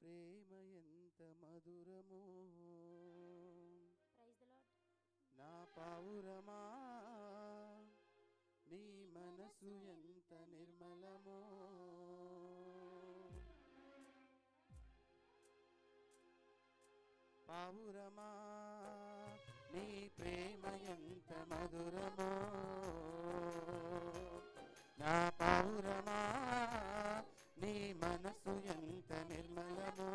ప్రేమ ఎంత మధురమో నా పావురమా, నీ మనసు ఎంత నిర్మలమో. పావురమా, నీ ప్రేమ ఎంత మధురమో. నా పావురమా, నీ మనసు ఎంత నిర్మలమో.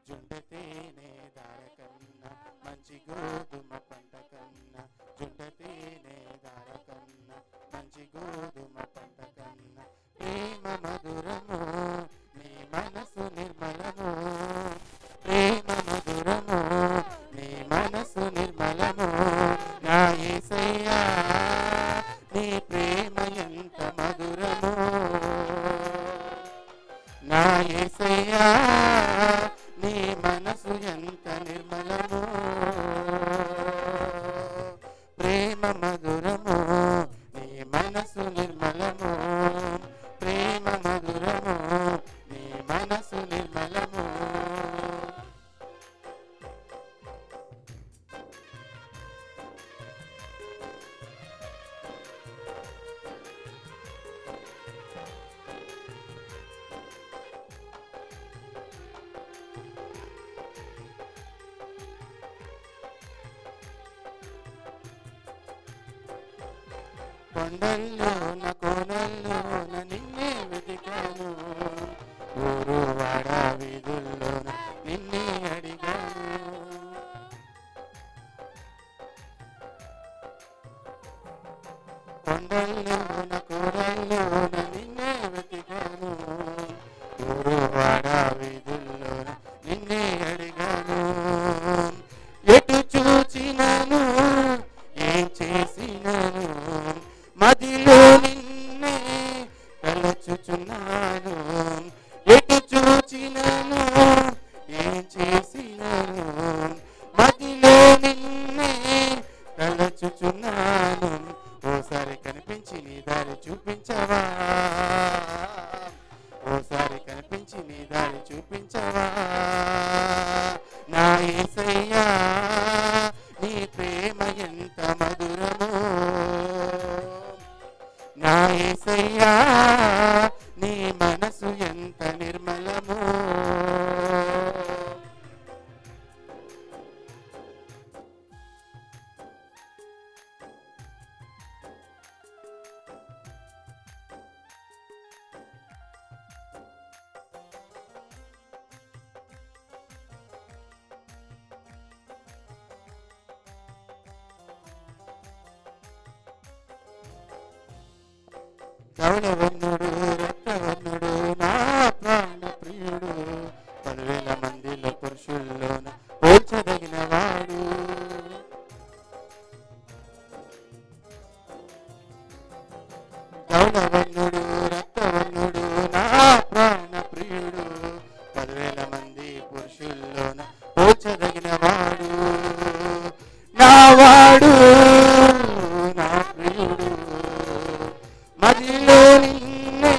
జుండ తేనె దార కన్నా మంచి గోధుమ పంట కన్నా, జుండ తేనె దార కన్నా మంచి గోధుమ పంట కన్నా ప్రేమ మధురమో, నీ మనసు నిర్మలమో. ప్రేమ మధురమో, నీ మనసు నిర్మలమో. నా యేసయ్యా, నీ ప్రేమ ఎంత మధురమో. నా యేసయ్యా, నీ మనసు ఎంత నిర్మలమో. ప్రేమ మధురమో, నీ మనసు నిర్మలమో. ప్రేమ మధురమో, నీ మనసు నిర్మలమో. కొండల్లోన కోనల్లోన నిన్నే వెతికాను, ఊరు వాడ వీధుల్లోన నిన్నే అడిగాను. కొండల్లోన కోనల్లోన నిన్నే వెతికాను, ఊరు వాడ వీధుల్లోన నిన్నే అడిగాను. ఎటు చూచినాను, ఏం చేసినాను, మదిలో నిన్నే తలచుచున్నాను. ఎటు చూచినాను, ఏం చేసినాను, మదిలో నిన్నే తలచుచున్నాను. ఓసారి కనిపించి నీ దారి చూపించవా, ఓసారి కనిపించి నీ దారి చూపించవా. నా యేసయ్యా, నీ ప్రేమ ఎంత మధురమో. నా యేసయ్యా, నీ మనసు ఎంత నిర్మలమో. ధవళవర్ణుడు రక్తవర్ణుడు నా ప్రాణ ప్రియుడు, 10,000 మందిలో పురుషుల్లోన పోల్చదగిన వాడు. ధవళవర్ణుడు రక్తవర్ణుడు నా ప్రాణ ప్రియుడు, 10,000 మంది పురుషుల్లోన పోల్చదగిన వాడు. నా వాడు, నా ప్రియుడు, మదిలో నిన్నే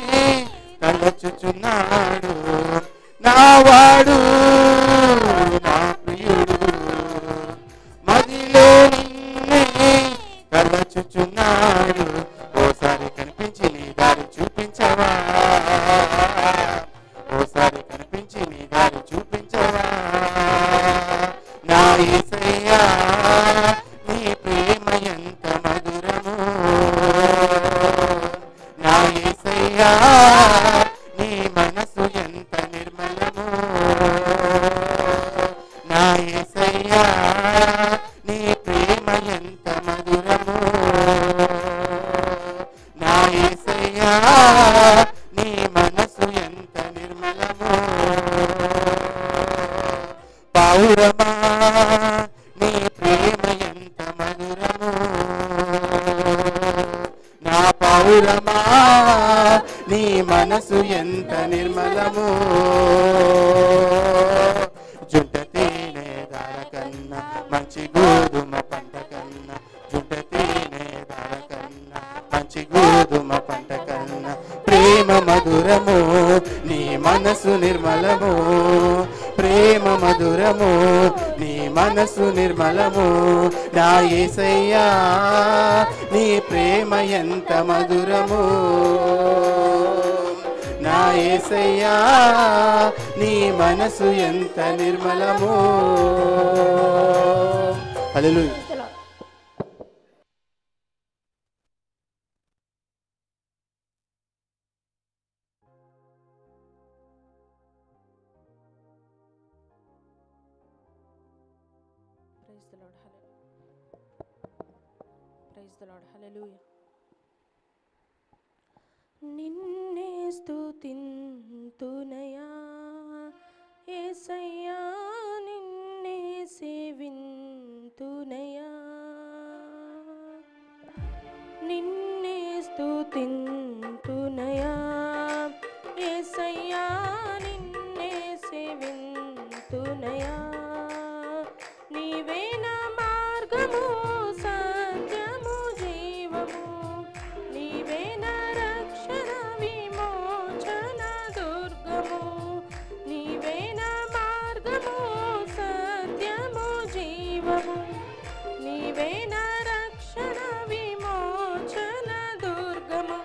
తలచుచున్నాడు. నా వాడు, నా ప్రియుడు, మదిలో నిన్నే తలచుచున్నాడు. ఓసారి కనిపించి నీ దారి చూపించవా, ఓసారి కనిపించి నీ దారి చూపించవా. నా యేసయ్యా, నీ ప్రేమ ఎంత మధురమో. నా యేసయ్యా, నీ మనసు ఎంత నిర్మలమో. నా యేసయ్యా, నీ ప్రేమ ఎంత మధురమో. నా యేసయ్యా, నీ మనసు ఎంత నిర్మలమో. పావురమా, నీ ప్రేమ ఎంత మధురమో. నా పావురమా, నీ మనసు ఎంత నిర్మలమో. జుంట తేనె దార కన్నా మంచి గోధుమ పంట కన్నా, జుంట తేనె దార కన్నా మంచి గోధుమ పంట కన్నా ప్రేమ మధురము, నీ మనసు నిర్మలము, ప్రేమ మధురము, నీ మనసు నిర్మలము. నా యేసయ్యా నీ ప్రేమ ఎంత మధురము, నా యేసయ్యా నీ మనసు ఎంత నిర్మలము. హల్లెలూయా. నిన్నే స్తుతింతునయా యేసయ్యా, నిన్నే సేవింతునయా, నిన్నే స్తుతింతునయా యేసయ్యా, నిన్నే సేవింతునయా. నీవే నా మార్గము, సత్యము, జీవము, నీవే నా రక్షణ విమోచన దుర్గము, నీవే నా మార్గము, సత్యము, జీవము, నీవే నా రక్షణ విమోచన దుర్గము.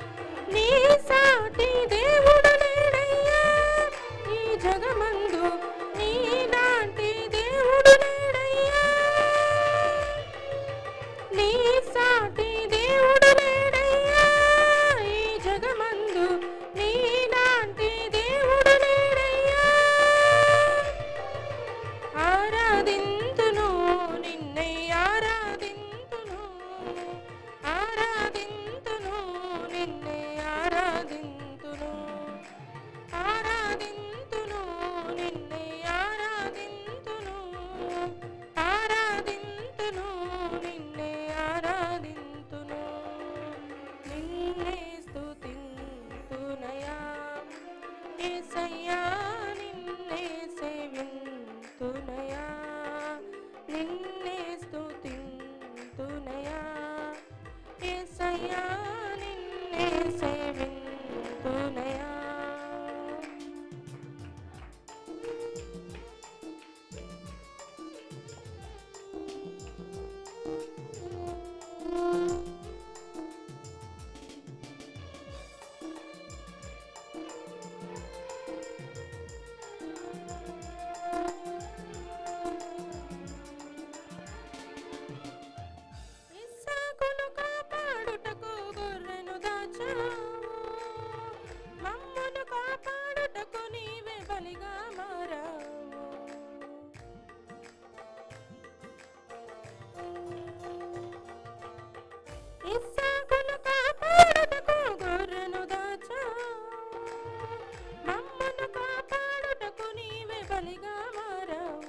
నీ సాటి దేవుడు లేడయ్యా ఈ జగమందు, నీలాంటి దేవుడు లేడయ్యా, నీ సాటి దేవుడు లేడయ్యా ఈ జగమందు, నీలాంటి దేవుడు లేడయ్యా. ఆరాధింతును నిన్నే ఆరాధింతును, ఆరాధింతును నిన్నే ఆరాధింతును, ఆరాధింతును నిన్నే ఆరాధింతును, ఆరాధింతును నిన్నే ఆరాధింతును. నిన్నే స్తుతింతునయా యేసయ్యా, నిన్నే సేవింతునయా, నిన్నే స్తుతింతునయా యేసయ్యా, నిన్నే సేవింతునయా. ఇస్సాకును కాపాడుటకు గొర్రెను దాచావు, మమ్మును కాపాడుటకు నీవే బలిగా మారావు. ఇస్సాకును కాపాడుటకు గొర్రెను దాచావు, మమ్మును కాపాడుటకు నీవే బలిగా మారావు.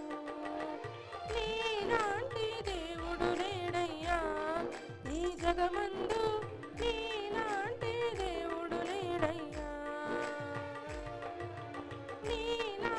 నీలాంటి దేవుడు లేడయ్యా ఈ జగమందు, నీలాంటి దేవుడు లేడయ్యా, నీలాంటి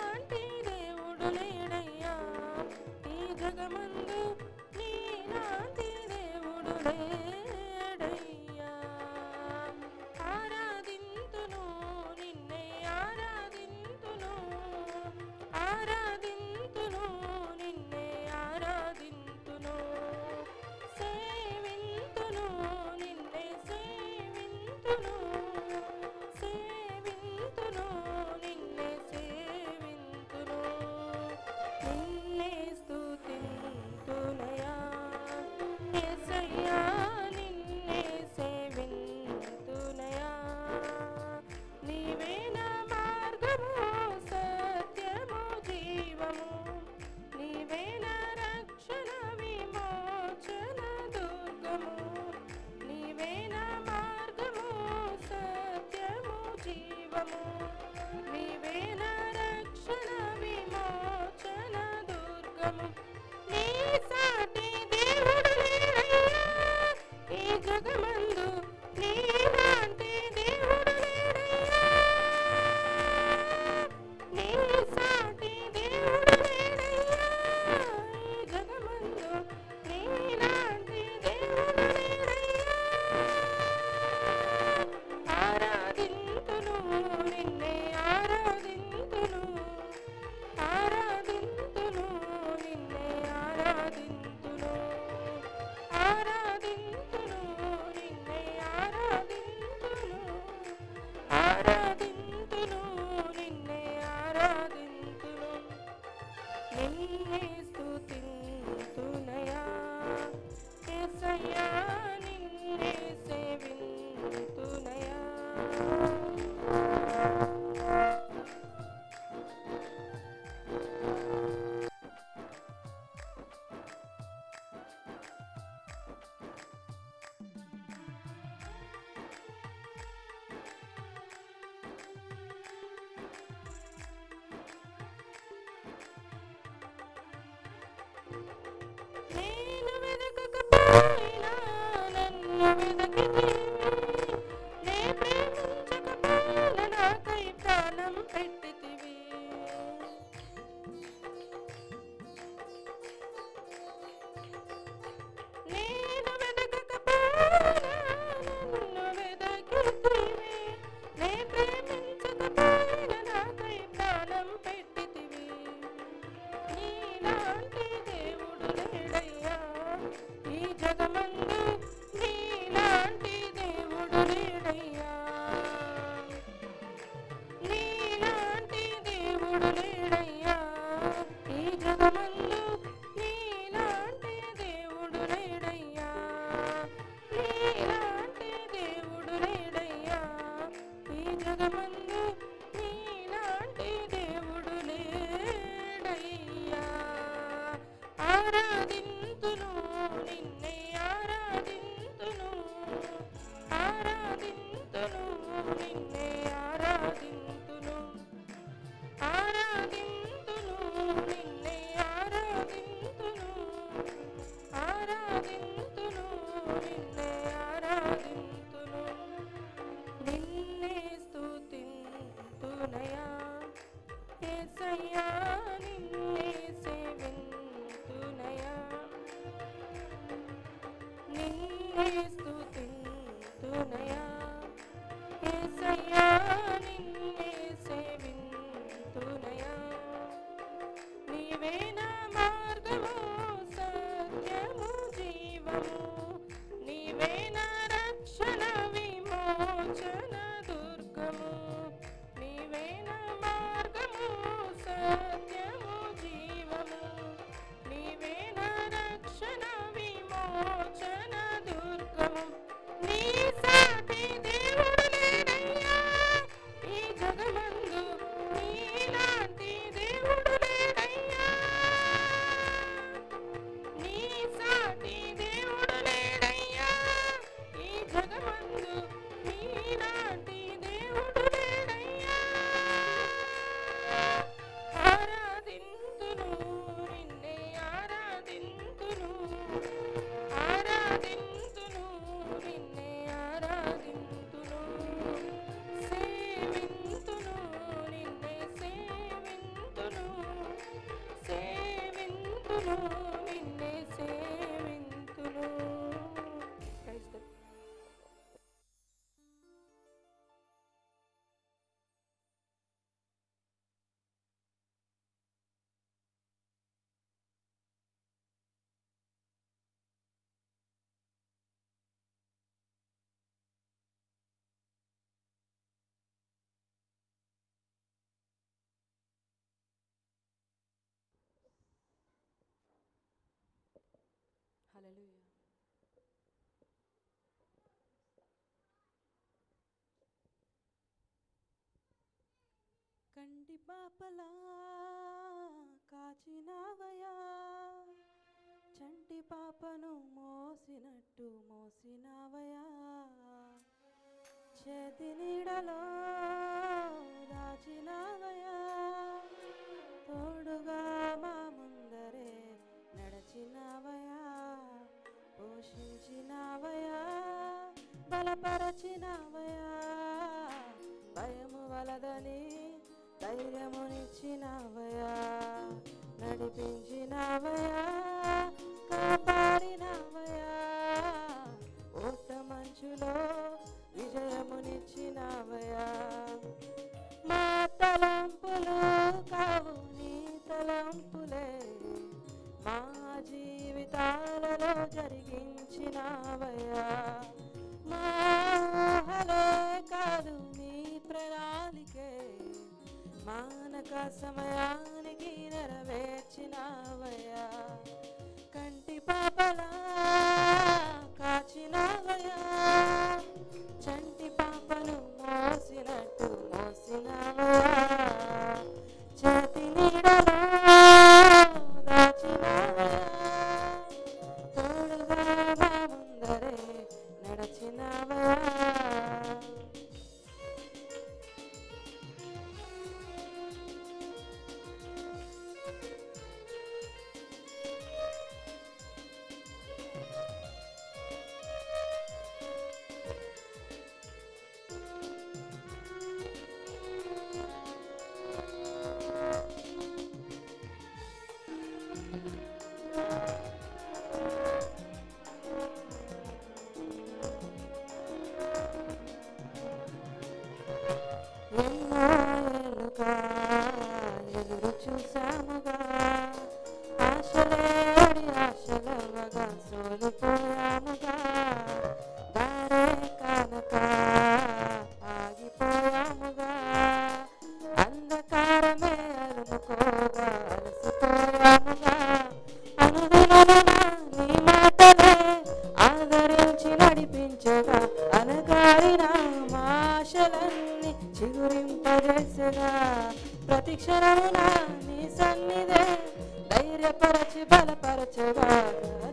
నీలా నన్ను వెదకితివి నే ప్రేమించకపోయిన నాకై ప్రాణం పెట్టితివి నేను వెదకకపోయినా నన్ను వెదకితివి నే ప్రేమించకపోయిన నాకై ప్రాణం పెట్టితివి నీలాంటి దేవుడు లేడయ్యా ఈ జగమందు నీలాంటి దేవుడు లేడయ్యా నీలాంటి దేవుడు లేడయ్యా ఈ జగమందు నీలాంటి దేవుడు లేడయ్యా నీలాంటి దేవుడు లేడయ్యా ఈ జగమందు నీలాంటి దేవుడు లేడయ్యా ఆరాధింతును నిన్నే ఆరాధింతును ఆరాధింతును నిన్నే ఆరాధింతును ఆరాధింతును నిన్నే ఆరాధింతును ఆరాధింతును నిన్నే ఆరాధింతును నిన్నే స్తుతింతునయా యేసయ్యా నిన్నే సేవింతునయా నిన్నే స్తుతింతునయా యేసయ్యా నిన్నే సేవింతునయా నీవే నా మార్గము సత్యము జీవము నీవే నా రక్షణ విమోచన దుర్గము నీవే నా మార్గము సత్యము జీవము నీవే నా రక్షణ విమోచన దుర్గము నీ సాటి దేవుడు లేడయ్యా ఈ జగమందు నీలాంటి దేవుడు లేడయ్యా నీ సాటి దేవుడు లేడయ్యా ఈ జగమందు నీలాంటి దేవుడు లేడయ్యా ఆరాధింతును నిన్నే ఆరాధింతును ఆరాధింతును నిన్నే ఆరాధింతును సేవింతును నిన్నే సేవింతును సేవింతును నిన్నే సేవింతును Praise the Hallelujah. కంటి పాపలా కాచినావయా చంటి పాపను మోసినట్టు మోసినావయా చేతి నీడలో దాచినావయా తోడుగా మా ముందరే నడచినావయా పోషించినావయా బలపరచినావయా భయము వలదని ధైర్యమునిచ్చినావయా నడిపించినావయా కాపాడినావయా ఓట మంచులో విజయమునిచ్చినావయా మా తలంపులు కావు నీ తలంపులే మా జీవితాలలో జరిగించినావయా మా ఊహలే కాదు నీ ప్రణాళికే మానక సమయానికి నెరవేర్చినావయా కంటి పాపలా కాచినావయా చంటి పాపను మోసినట్టు మోసినావయా చేతి నీడలో దాచినావయా తోడుగా మా ముందరే నడచినావయా సోలుగా సోలిపోయాముగా దారే కానక ఆగిపోయాముగా అంధకారమే అలుముకోగా అలసిపోయాముగా అనుదినమున నీ మాటలే ఆదరించి నడిపించగా అనగారిన మా ఆశలన్నీ చిగురింపజేసగా ప్రతి క్షణమున నీ సన్నిధే ధైర్యపరచి బలపరచగా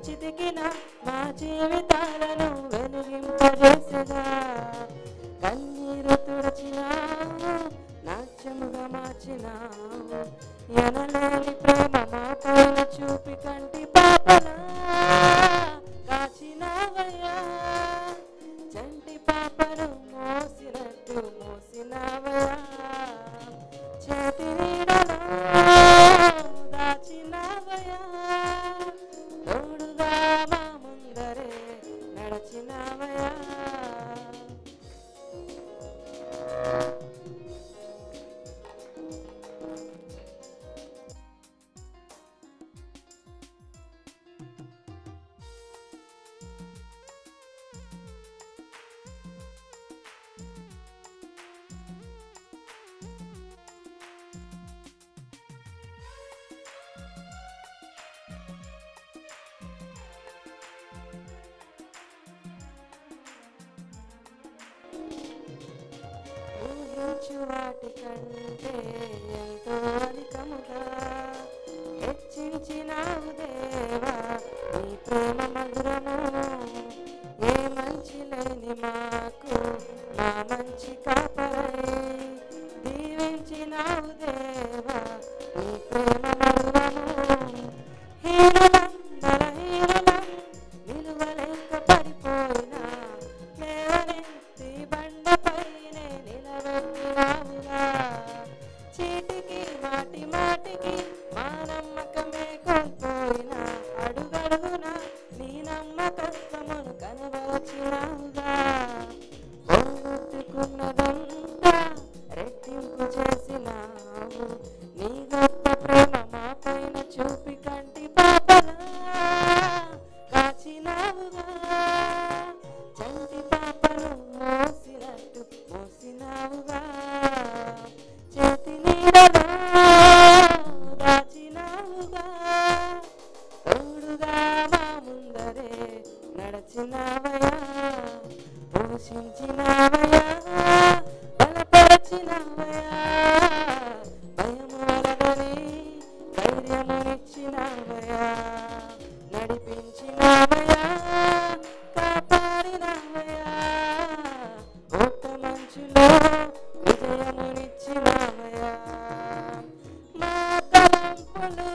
చితికిన మా జీవితాలను వెలిగింపజేసగా కన్నీరు తుడచినావు నాట్యముగా మార్చినావు ఎనలేని ప్రేమ మా పైన చూపి కంటి పాపలా కాచినావయ్యా చంటి పాపను మోసినట్టు మోసినావయ్యా చేతి నీడలో దాచినావయ్యా తోడుగా మా ముందరే నడచినావయ్యా ఊహించు వాటి కంటే ఎంతో అధికముగా హెచ్చించినావు దేవా నీ ప్రేమ మధురము ఏ మంచి లేని మాకు మా మంచి కాపరై దీవించినావు దేవా నీ ప్రేమ మధురము హీనులం బలహీనులం నిలువలేక పడిపోయినా లేవనెత్తి బండపైనే నిలబెట్టినావుగా చీటికి మాటి మాటికి మా నమ్మకమే కోల్పోయినా అడుగడుగున నీ నమ్మకత్వమును కనబరచినావుగా పోగొట్టుకున్నదంతా రెట్టింపు చేసినావు నీ గొప్ప ప్రేమ మా పైన చూపి కంటి పాపలా కాచినావుగా చంటి పాపను మోసినట్టు మోసినావుగా చేతి నీడలో దాచినావుగా తోడుగా మా ముందరే నడచినావయ్యా పోషించినావయ్యా బలపరచినావయ్యా భయము వలదని ధైర్యమునిచ్చినావయ్యా నడిపించినావయ్యా కాపాడినావయ్యా ఓట మంచులో విజయమునిచ్చినావయ్యా మా తలంపులు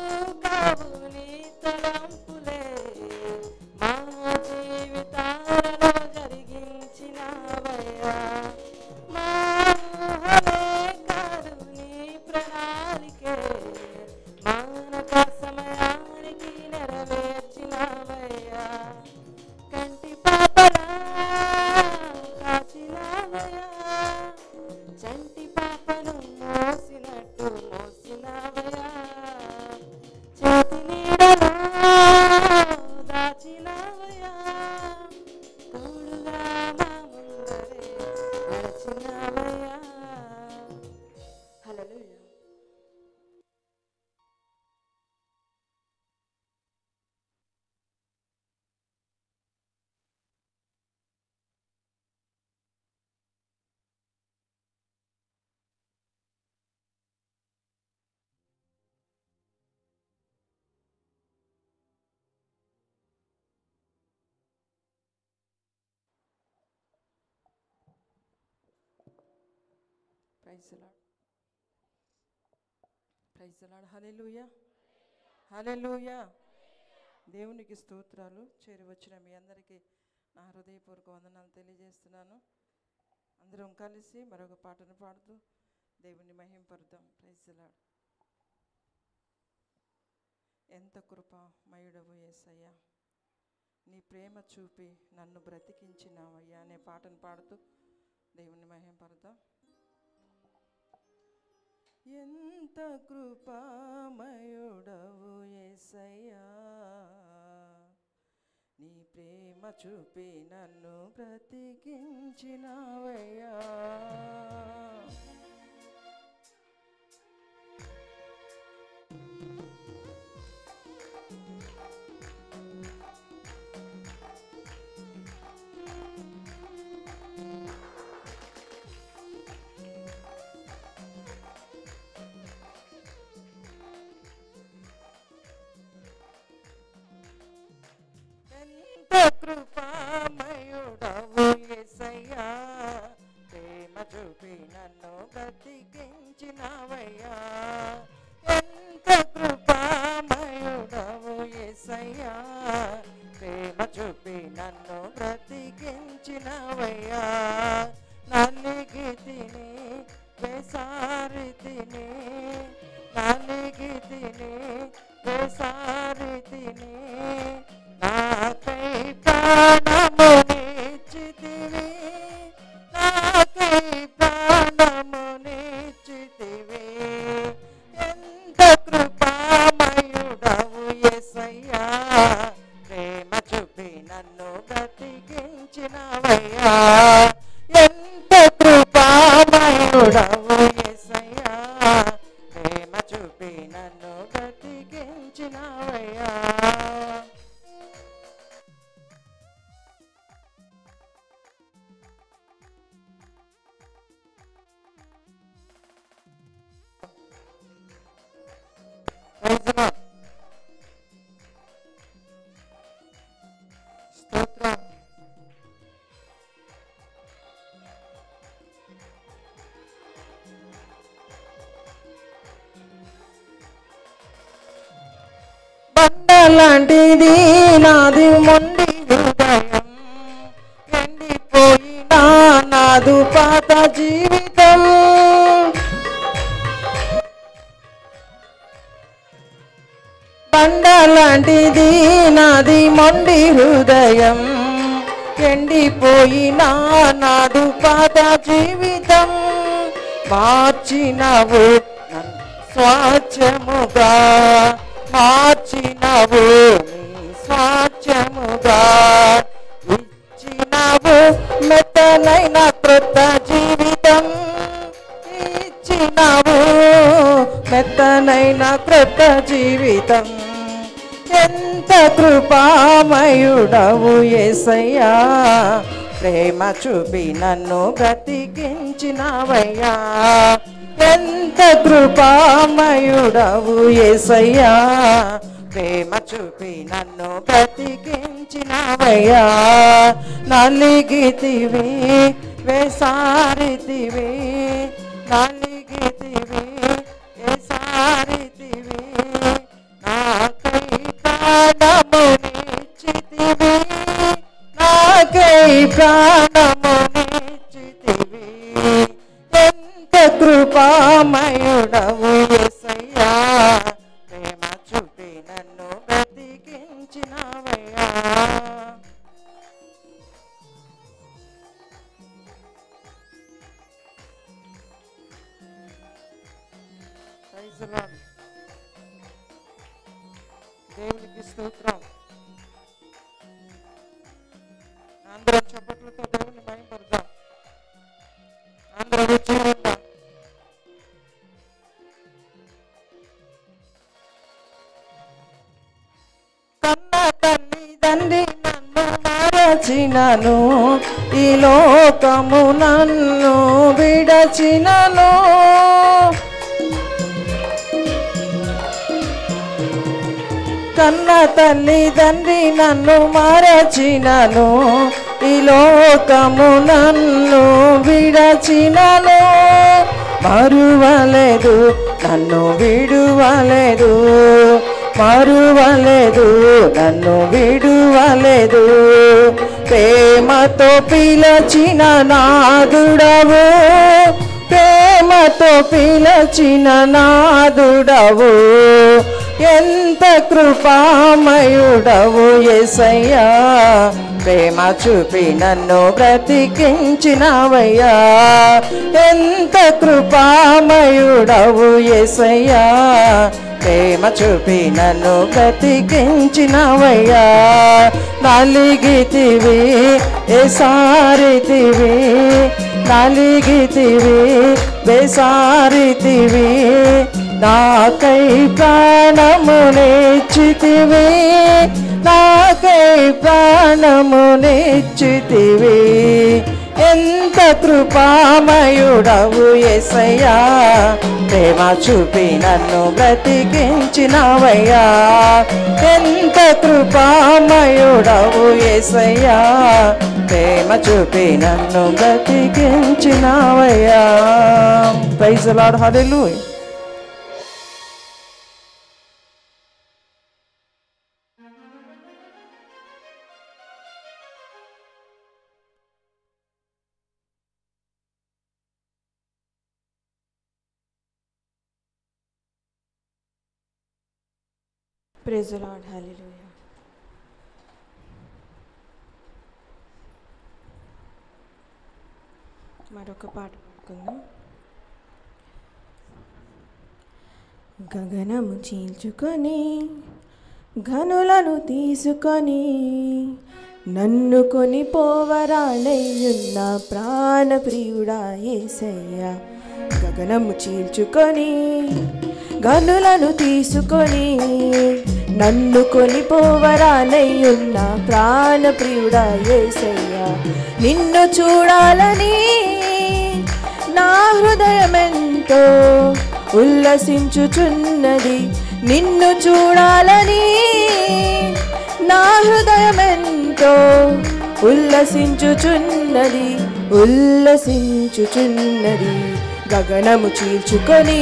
కావు నీ తలంపులే మా జీవితాలలో జరిగించినావయ్యా మా ఊహలే కాదు నీ ప్రణాళికే మానక సమయానికి నెరవేర్చినావయ్యా కంటి పాపలా కాచినావయ్యా చంటి పాపను మోసినట్టు మోసినావయ్యా చేతి నీడలో దాచినావయ్యా తోడుగా మా ముందరే నడచినావయ్యా hallelujah praise the lord praise the lord hallelujah hallelujah దేవునికి స్తోత్రాలు చేరి వచ్చిన మీ అందరికీ నా హృదయపూర్వక వందనాలు తెలియజేస్తున్నాను అందరం కలిసి మరొక పాటను పాడుతూ దేవుని మహింపరుద్దాం ప్రైజ్ ది లార్డ్ ఎంత కృపామయుడవు యేసయ్యా నీ ప్రేమ చూపి నన్ను బ్రతికించినావయ్యా అనే పాటను పాడుతూ దేవుని మహింపరుద్దాం ఎంత కృపామయుడవు యేసయ్యా చూపి నన్ను బ్రతికించినావయ్యా. కృపామయుడవు యేసయ్యా, ప్రేమ చూపి నన్ను బ్రతికించినావయ్యా. ఎంత కృపామయుడవు యేసయ్యా, ప్రేమ చూపి నన్ను బ్రతికించినావయ్యా. నలిగితిని వేసారితిని, నలిగితిని వేసారితిని, నాకై ప్రాణమునిచ్చితివి, నాకై ప్రాణమునిచ్చితివి. ఎంత కృపామయుడవు యేసయ్యా, ప్రేమ చూపి నన్ను బ్రతికించినవయ్యా. ఎంత కృపామయుడవు యేసయ్యా, ప్రేమ చూపి నన్ను బ్రతికించినవయ్యా. స్తోత్రం. బండలాంటిది నాది మొండి హృదయం, ఎండిపోయినా నాదు పాత జీవితం. బండలాంటిది నాది మొండి హృదయం, ఎండిపోయినా నాదు పాత జీవితం. మార్చినవు నన్ను స్వాచ్ఛముగా, మార్చినవు నీ స్వాచ్ఛముగా, ఇచ్చినవు మెత్తనైన క్రొత్త జీవితం, ఇచ్చినవు మెత్తనైన క్రొత్త జీవితం. ఎంత కృపామయుడవు యేసయ్యా, ప్రేమ చూపి నన్ను బ్రతికించినవయ్యా. ఎంత కృపామయుడవు యేసయ్యా, ప్రేమ చూపి నన్ను బ్రతికించినవయ్యా. నలిగితివి వేసారితివి, నలిగితివి వేసారితివి, నాకై ప్రాణమునిచ్చితివి, నాకై ప్రాణమునిచ్చితివి. ఎంత కృపామయుడవు యేసయ్యా, ప్రేమ చూపి నన్ను బ్రతికించినవయ్యా. దేవునికి స్తోత్రం. అందరం చప్పట్లతో దేవుని మహిమపడదాం. అందరం వచ్చి ఉందాం. కన్న తల్లిదండ్రి నన్ను మరచినను, ఈ లోకము నన్ను విడచినను. కన్న తల్లిదండ్రి నన్ను మరచినను, ఈ లోకము నన్ను విడచినను. మరువలేదు నన్ను విడువలేదు, మరువలేదు నన్ను విడువలేదు. ప్రేమతో పిలచిన నాదుడవు, ప్రేమతో పిలచిన నాదుడవు. ఎంత కృపామయుడవు యేసయ్యా, ప్రేమ చూపి నన్ను బ్రతికించినవయ్యా. ఎంత కృపామయుడవు యేసయ్యా, ప్రేమ చూపి నన్ను బ్రతికించినవయ్యా. నలిగితివి ఏసారితివి, నలిగితివి బేసారితివి, నాకై ప్రాణమునిచ్చితివి, నాకై ప్రాణమునిచ్చితివి. ఎంత కృపామయుడవు యేసయ్యా, ప్రేమ చూపి నన్ను బ్రతికించినవయ్యా. ఎంత కృపామయుడవు యేసయ్యా, ప్రేమ చూపి నన్ను బ్రతికించినవయ్యా. Praise the lord. Hallelujah. Praise the lord. Hallelujah. మరొక పాట పాడుకుందాం. గగనము చీల్చుకొని ఘనులను తీసుకొని నన్ను కొని పోవరానయ్యున్న ప్రాణప్రియుడా యేసయ్యా. గగనము చీల్చుకొని ఘనులను తీసుకొని నన్ను కొని పోవరానయ్యున్న ప్రాణప్రియుడా యేసయ్యా. నిన్ను చూడాలని నా హృదయమెంతో ఉల్లసించుచున్నది, నిన్ను చూడాలని నా హృదయమెంతో ఉల్లసించుచున్నది, ఉల్లసించుచున్నది. గగనము చీల్చుకొని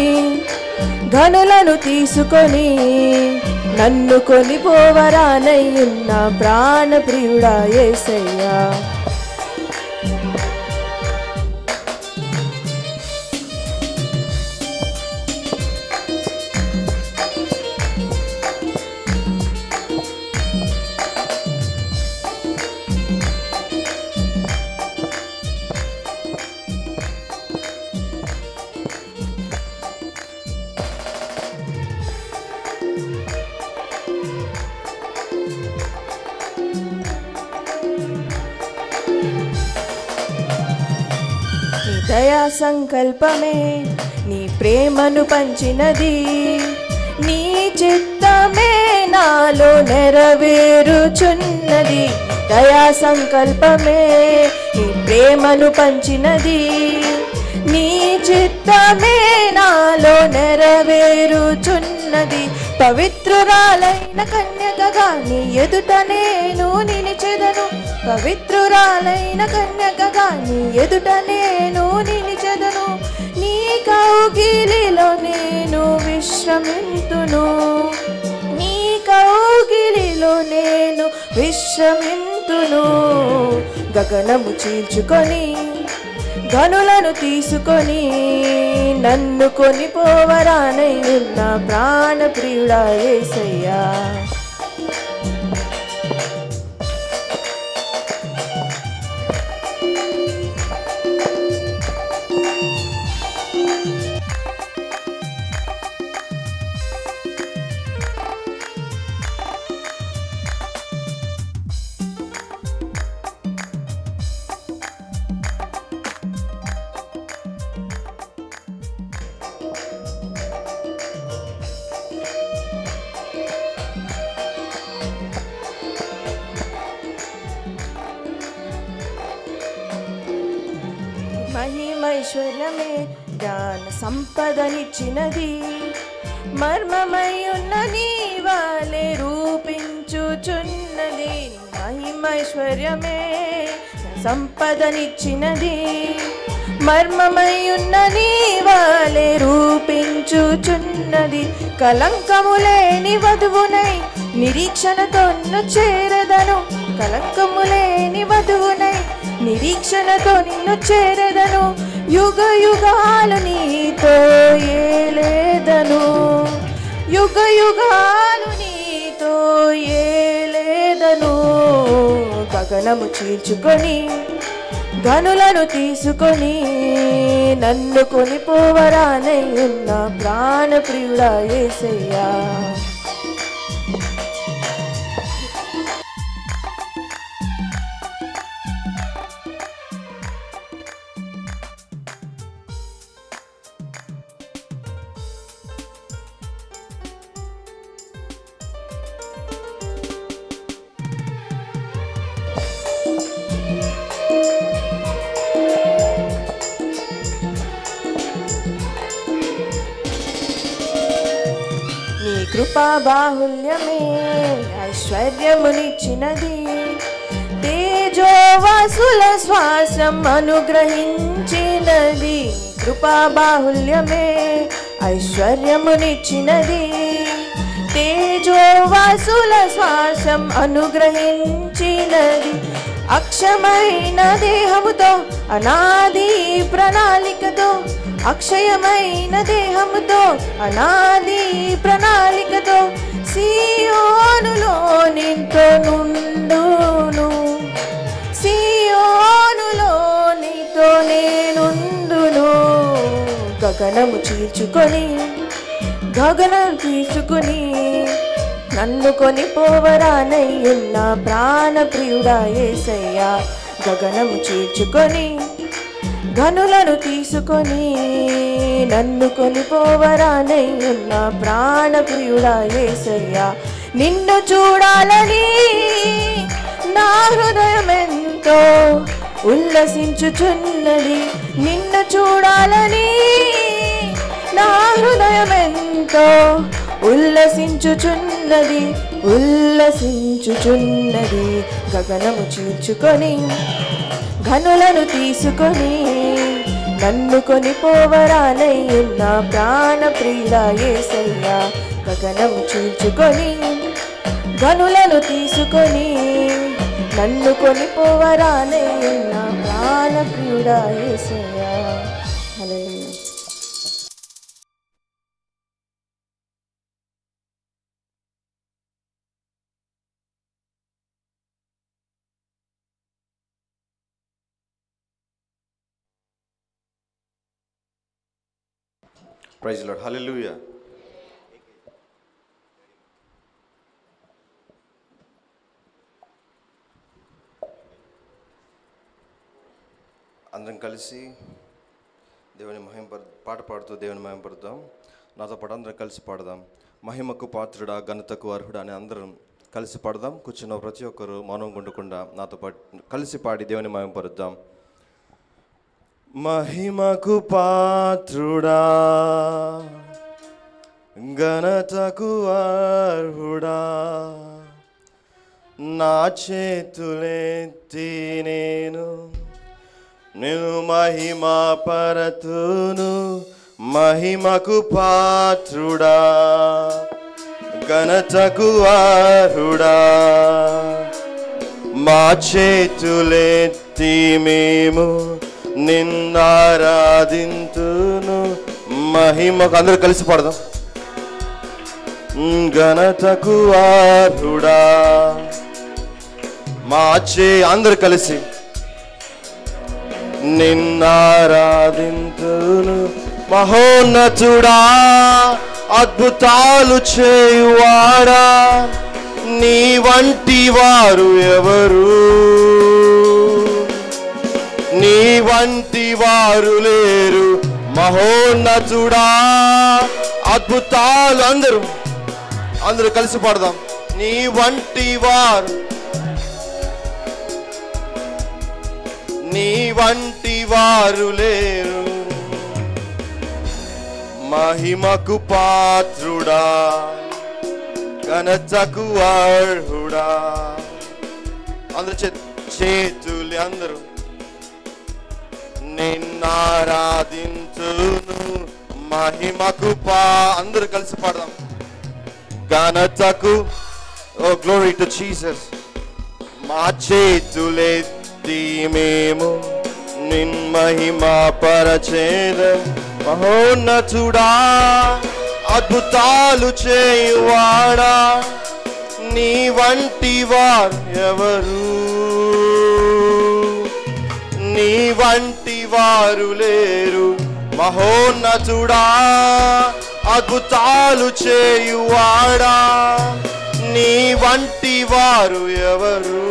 ఘనులను తీసుకొని నన్ను కొని పోవరానయ్యున్న ప్రాణప్రియుడా యేసయ్యా. దయా సంకల్పమే నీ ప్రేమను పంచినది, నీ చిత్తమే నాలో నెరవేరుచున్నది. దయా సంకల్పమే నీ ప్రేమను పంచినది, నీ చిత్తమే నాలో నెరవేరుచున్నది. పవిత్రురాలైన కన్యకగా నీ ఎదుట నేను నిలిచెదను, పవిత్రురాలైన కన్యకగా నీ ఎదుట నేను నిలిచెదను. నీ కౌగిలిలో నేను విశ్రమింతును, నీ కౌగిలిలో నేను విశ్రమింతును. గగనము చీల్చుకొని ఘనులను తీసుకొని నన్ను కొని పోవరానయ్యున్న ప్రాణప్రియుడా యేసయ్యా. మహిమైశ్వర్యమే జ్ఞాన సంపదనిచ్చినది, మర్మమై ఉన్న నీ వాలే రూపించుచున్నది. మహిమైశ్వర్యమే సంపదనిచ్చినది, మర్మమై ఉన్న నీ వాలే రూపించుచున్నది. కలంకములేని వధువునై నిరీక్షణతో చేరదను, కలంకములేని వధువునై నిరీక్షణతో నిన్ను చేరదను. యుగ యుగాలు నీతో ఏలేదను, యుగ యుగాలు నీతో ఏలేదను. గగనము చీల్చుకొని ఘనులను తీసుకొని నన్ను కొనిపోవరానై ఉన్న ప్రాణ ప్రియుడా యేసయ్యా. కృపా బాహుల్యమే ఐశ్వర్యమునిచ్చినది, తేజోవాసుల శ్వాసం అనుగ్రహించినది. కృపా బాహుల్యమే ఐశ్వర్యమునిచ్చినది, తేజోవాసుల శ్వాసం అనుగ్రహించినది. అక్షమైన దేహముతో అనాది ప్రణాళికతో, అక్షయమైన దేహముతో అనాది ప్రణాళికతో సియోనులో నీతో నుండును, సియోనులో నీతో నేనుండును. గగనము చీల్చుకొని గగనం తీసుకుని నన్ను కొనిపోవరానై ఉన్న ప్రాణ ప్రియుడా యేసయ్యా. గగనము చీల్చుకొని ఘనులను తీసుకొని నన్ను కొనిపోవరానై ఉన్న ప్రాణ ప్రియుడా యేసయ్యా. నిన్ను చూడాలని నా హృదయమెంతో ఉల్లసించుచున్నది, నిన్ను చూడాలని నా హృదయమెంతో ఉల్లసించుచున్నది, ఉల్లసించుచున్నది. గగనము చీల్చుకొని ఘనులను తీసుకొని నన్ను కొనిపోవరానై ఉన్న ప్రాణ ప్రియుడా యేసయ్యా. గగనము చీల్చుకొని ఘనులను తీసుకొని నన్ను కొనిపోవరానై ఉన్న ప్రాణ ప్రియుడా యేసయ్యా. Hallelujah. Praise the lord. Hallelujah. అందరం కలిసి దేవుని పాట పాడుతూ దేవుని మహిమపరుద్దాం. నాతో పాటు అందరం కలిసి పాడదాం. మహిమకు పాత్రుడా ఘనతకు అర్హుడా అని అందరం కలిసి పాడదాం. కూర్చున్న ప్రతి ఒక్కరు మౌనం ఉండకుండా నాతో పాటు కలిసి పాడి దేవుని మహిమపరుద్దాం. మహిమకు పాత్రుడా ఘనతకు అర్హుడా, నా చేతులెత్తి నేను మహిమా పరతును. మహిమకు పాత్రుడా ఘనతకు అర్హుడా, మా చేతులెత్తి మేము నిన్నారాధింతును. మహిమకు అందరూ కలిసి పాడదాం. ఘనతకు అర్హుడా, మా అందరూ కలిసి నిన్నారాధింతును. మహోన్నతుడా అద్భుతాలు చేయువాడా, నీ వంటి వారు ఎవరు, నీ వంటి వారు లేరు. మహోన్నతుడా అద్భుతాలు అందరూ కలిసి పాడదాం. నీ వంటి వారు, నీ వంటి వారు లేరు. మహిమకు పాత్రుడా ఘనతకు అర్హుడా. అందరూ చేతులు అందరూ నిన్నారాధించును. మహిమకు అందరూ కలిసి పాడదాం. ఘనతకు, ఓ గ్లోరీ టు జీసస్. మా చేతులెత్తి మేము మహిమా పరచేదం. మహోన్నతుడా అద్భుతాలు చేయువాడా, నీ వంటి వారు ఎవరు, నీ వంటి వారు లేరు మహోన్నతుడా అద్భుతాలు చేయువాడా నీ వంటి వారు ఎవరు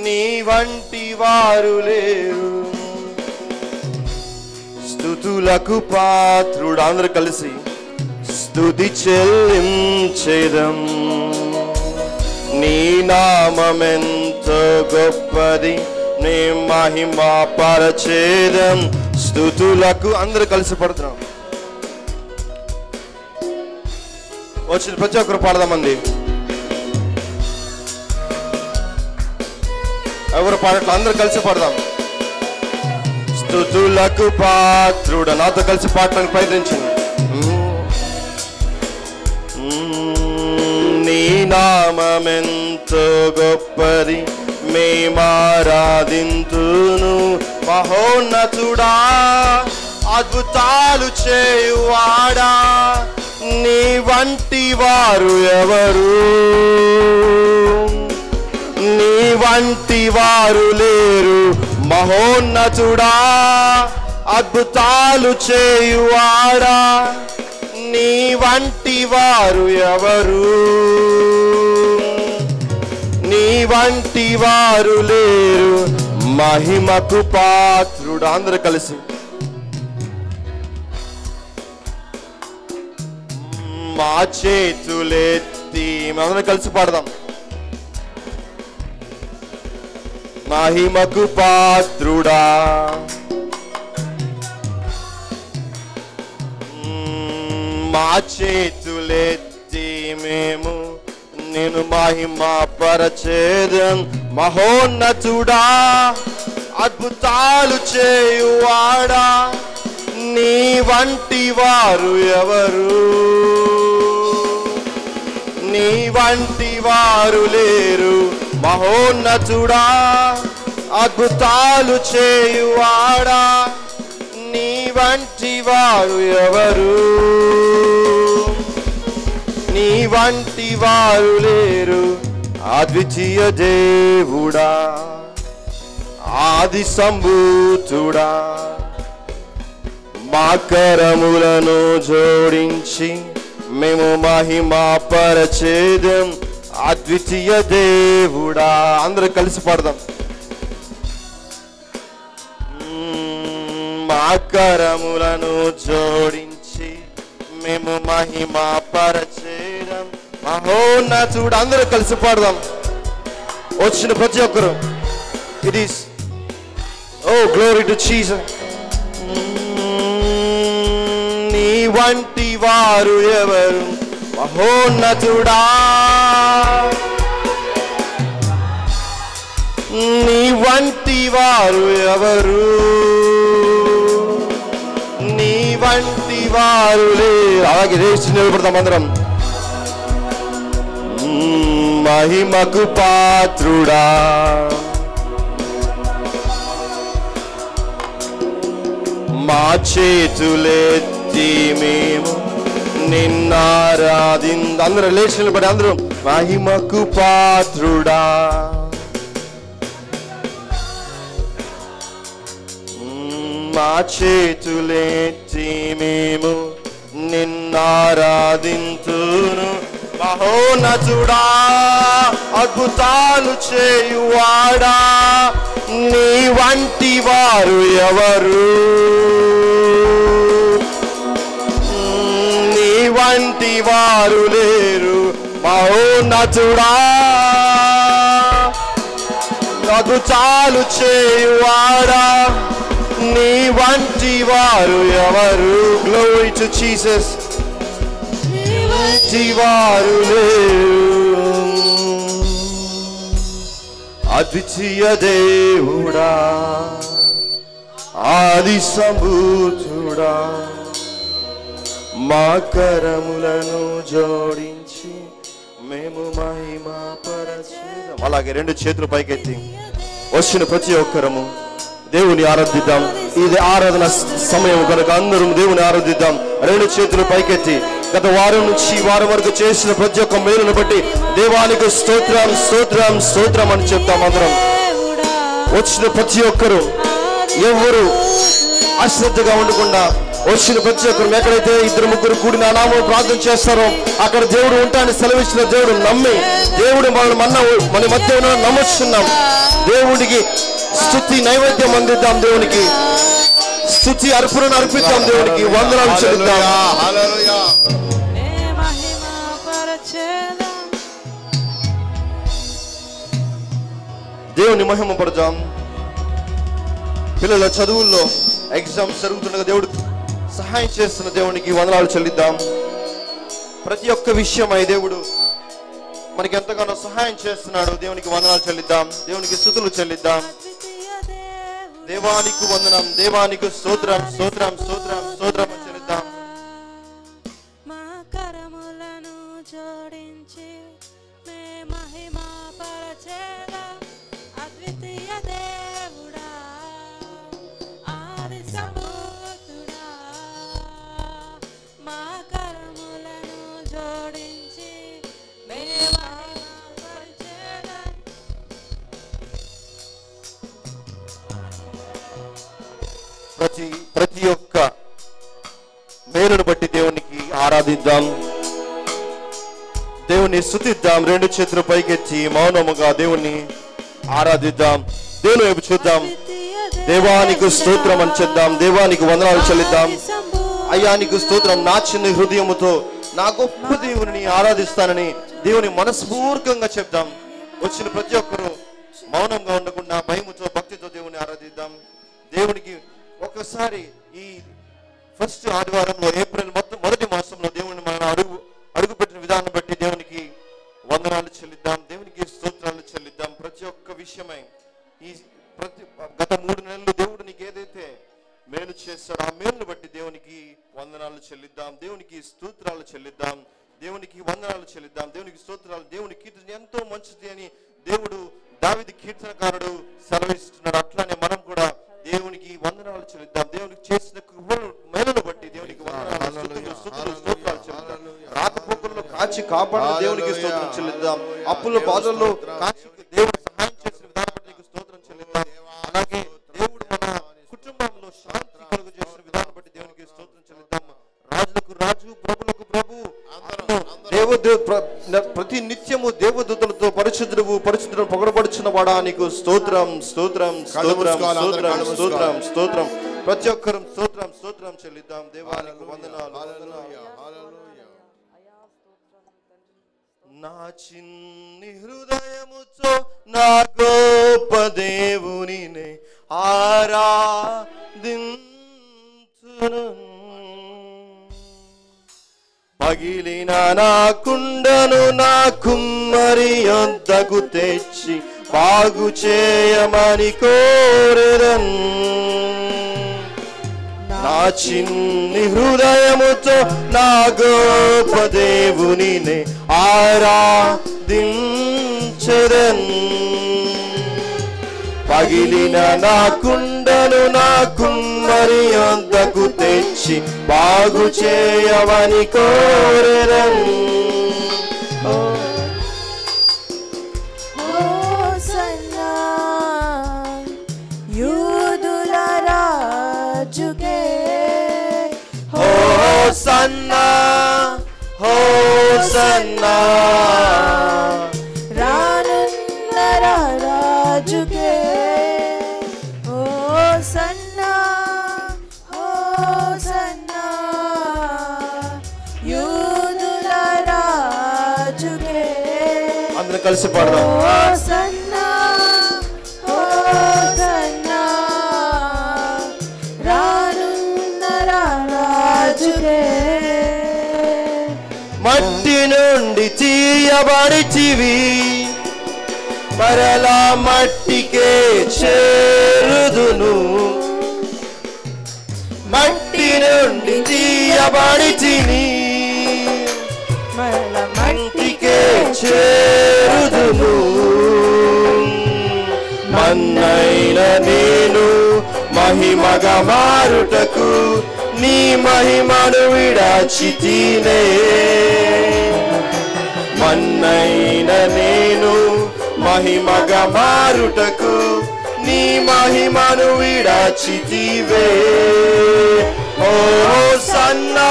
నీ వంటి వారు లేరు స్తుతులకు పాత్రుడు అందరూ కలిసి స్తుతి చెల్లించేదం నీ నామమెంతో గొప్పది నీ మహిమ పరచేదం స్తుతులకు అందరూ కలిసి పడుతున్నాం వచ్చిన ప్రతి ఒక్కరు పాడదామండి ఎవరు పాడట్లు అందరూ కలిసి పాడదాం స్తుతులకు పాత్రుడ నాతో కలిసి పాడటానికి ప్రయత్నించింది నీ నామమెంతో గొప్పది మేమారాధింతును మహోన్నతుడా అద్భుతాలు చేయువాడా నీ వంటి వారు ఎవరు నీ వంటి వారు లేరు మహోన్నతుడా అద్భుతాలు చేయువాడా నీ వంటి వారు ఎవరు నీ వంటి వారు లేరు మహిమకు పాత్రుడు అందరూ కలిసి మా చేతులెత్తి అందరూ కలిసి పాడదాం మహిమకు పాత్రుడా మా చేతులెత్తి మేము నేను మహిమ పరచేదం మహోన్నతుడా అద్భుతాలు చేయువాడా నీ వంటి వారు ఎవరు నీ వంటి వారు లేరు మహోన్నతుడా అద్భుతాలు చేయువాడా నీ వంటి వారు ఎవరు నీ వంటి వారు లేరు అద్వితీయ దేవుడా ఆది సంభూతుడా మా కరములను జోడించి మేము మహిమ పరచేదం అద్వితీయ దేవుడా అందరూ కలిసి పాడదాం మా కరములను జోడించి మేము మహిమ పరచేదం మహోన్నతుడు అందరూ కలిసి పాడదాం వచ్చిన ప్రతి ఒక్కరు it is O glory to Jesus నీ వంటి వారు ఎవరు మహోన్నతుడా నీ వంటి వారు ఎవరు నీ వంటి వారు లేరు అలాగే లేచి నిలబడతాం అందరం మహిమకు పాత్రుడా మా చేతులెత్తి మేము నిన్నారాధింద అందరూ లేచి నిలబడి అందరూ మహిమకు పాత్రుడా మా చేతులెత్తి మేము నిన్నారాధింతును మహోన్నతుడా అద్భుతాలు చేయువాడా నీ వంటి వారు ఎవరు నీ వంటి వారు లేరు మహోన్నతుడా అద్భుతాలు చేయువాడా నీ వంటి వారు ఎవరు గ్లోరీ టు జీసస్ వారు లేరు అద్వితీయ దేవుడా ఆది సంభూతుడా మా కరములను జోడించి మేము మహిమ పరచేదం అలాగే రెండు చేతులు పైకెత్తి వచ్చిన ప్రతి ఒక్కరము దేవుని ఆరాధిద్దాం ఇది ఆరాధన సమయం కనుక అందరం దేవుని ఆరాధిద్దాం రెండు చేతులు పైకెత్తి గత వారం నుంచి ఈ వారం వరకు చేసిన ప్రతి ఒక్క మేలును బట్టి దేవానికి స్తోత్రం స్తోత్రం స్తోత్రం అని చెప్తాం అందరం వచ్చిన ప్రతి ఒక్కరు ఎవరు అశ్రద్ధగా ఉండకుండా వచ్చిన ప్రతి ఒక్కరు ఎక్కడైతే 2-3 కూడి నా నామం ప్రార్థన చేస్తారో అక్కడ దేవుడు ఉంటాడని సెలవిచ్చిన దేవుడు నమ్మి దేవుడు మన మధ్య నమ్ముచున్నాం. దేవుడికి స్తుతి నైవేద్యం అందిద్దాం. దేవునికి స్తుతి అర్పణను అర్పిద్దాం. దేవునికి వందనాలు చెల్లిద్దాం. దేవుని మహిమ పడదాం. పిల్లల చదువుల్లో ఎగ్జామ్స్ జరుగుతుండగా దేవుడు సహాయం చేస్తున్న దేవునికి వందనాలు చెల్లిద్దాం. ప్రతి ఒక్క విషయమై దేవుడు మనకి ఎంతగానో సహాయం చేస్తున్నాడు. దేవునికి వందనాలు చెల్లిద్దాం. దేవునికి స్తుతులు చెల్లిద్దాం. దేవానికి వందనం, దేవానికి స్తోత్రం, స్తోత్రం, స్తోత్రం, స్తోత్రం చెల్లిద్దాం. మా కరములను జోడించి మే మహిమ పరచేదా అద్వితీయ దేవుడా ఆది సంభూతుడా. మా కరములను జోడించి మే మహిమ పరచేదా. ప్రతి ఒక్క మేలును బట్టి దేవునికి ఆరాధిద్దాం. దేవుని స్తుతిద్దాం. 2 చేతులు పైకెత్తి మౌనముగా దేవుని ఆరాధిద్దాం. దేవుని వైపు చూద్దాం. దేవానికి స్తోత్రం అని చెప్దాం. దేవానికి వందనాలు చెల్లిద్దాం. అయ్యానికి స్తోత్రం. నా చిన్న హృదయముతో నా గొప్ప దేవుని ఆరాధిస్తానని దేవుని మనస్ఫూర్తిగా చెప్దాం. వచ్చిన ప్రతి ఒక్కరూ మౌనంగా ఉండకుండా భయముతో భక్తితో దేవుని ఆరాధిద్దాం. దేవునికి ఒకసారి ఈ ఫస్ట్ ఆదివారంలో ఏప్రిల్ మొదటి మాసంలో దేవుని మన అడుగుపెట్టిన విధానం బట్టి దేవునికి వందనాలు చెల్లిద్దాం. దేవునికి స్తోత్రాలు చెల్లిద్దాం. ప్రతి ఒక్క విషయమై ఈ గత 3 నెలలు దేవుడు నీకు ఏదైతే మేలు చేస్తాడో ఆ మేలును బట్టి దేవునికి వందనాలు చెల్లిద్దాం. దేవునికి స్తోత్రాలు చెల్లిద్దాం. దేవునికి వందనాలు చెల్లిద్దాం. దేవునికి స్తోత్రాలు. దేవుని కీర్తన ఎంతో మంచిది అని దేవుడు దావీదు కీర్తనకారుడు సెలవిస్తున్నాడు. అట్లానే మనం కూడా దేవునికి వందనాలు చెల్లిద్దాం. దేవునికి చేసిన మేలును బట్టి దేవునికి వందనాలు, స్తోత్రాలు చెల్లిద్దాం. రాకపోకల్లో కాచి కాపాడిన దేవునికి స్తోత్రం చెల్లిద్దాం. అప్పుల బాధల్లో కాచి దేవుడు సహాయం చేసిన విధానం బట్టి నీకు స్తోత్రం చెల్లిద్దాం. అలాగే దేవుడు మన కుటుంబంలో శాంతి కలుగు చేసిన విధానం బట్టి దేవునికి స్తోత్రం చెల్లిద్దాం. రాజులకు రాజు, ప్రభులకు ప్రభు, ప్రతి నిత్యము దేవదూతలతో పరిశుద్ధుడు పొగడబడుచున్న వాడా నీకు స్తోత్రం, స్తోత్రం, స్తోత్రం, స్తోత్రం, స్తోత్రం, స్తోత్రం. ప్రతి ఒక్కరు స్తోత్రం, స్తోత్రం చెల్లిద్దాం. దేవానికి వందనాలు. నా చిన్ని హృదయముతో నా గొప్ప దేవునినే ఆరాధించును. పగిలిన నా కుండను నా కుమ్మరి యొద్దకు తెచ్చి బాగు చేయమని కోరెదన్. నా చిన్ని హృదయముతో నా గొప్ప దేవునినే ఆరాధించెదన్. పగిలిన నా కుండను నా కుమ్మరి యొద్దకు తెచ్చి బాగు చేయమని కోరెదన్. హోసన్నా యూదుల రాజుకే, హోసన్నా, హోసన్నా రానున్న రాజుకే. హోసన్నా, హోసన్నా యూదుల రాజుకే. అందరూ కలిసి పాడదాం. హోసన్నా, హోసన్నా రానున్న రాజుకే. మట్టి నుండి తీయబడితివి, మరలా మట్టికే చేరుదును. మట్టి నుండి తీయబడితిని, మరల మట్టికే చేరుదును. మన్నైన నేను మహిమగా మారుటకు నీ మహిమను విడాచితినే. మన్నైన నేను మహిమగా మారుటకు నీ మహిమను విడచితివే. ఓ సన్నా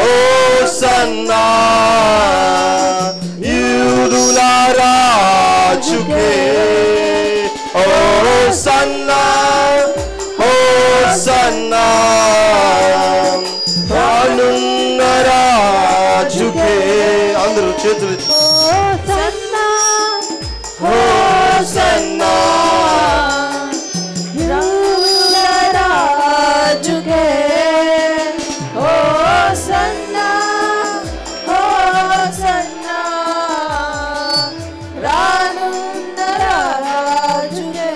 ఓ సన్నా యూదుల రాజుకే. ఓ సన్నా ఓ సన్నా రానున్న రాజుకే. అందరూ చేతులు సన్నా ఓ సన్నా రాజుకే. ఓ సన్నా ఓ సన్నా రానున్న రాజుకే.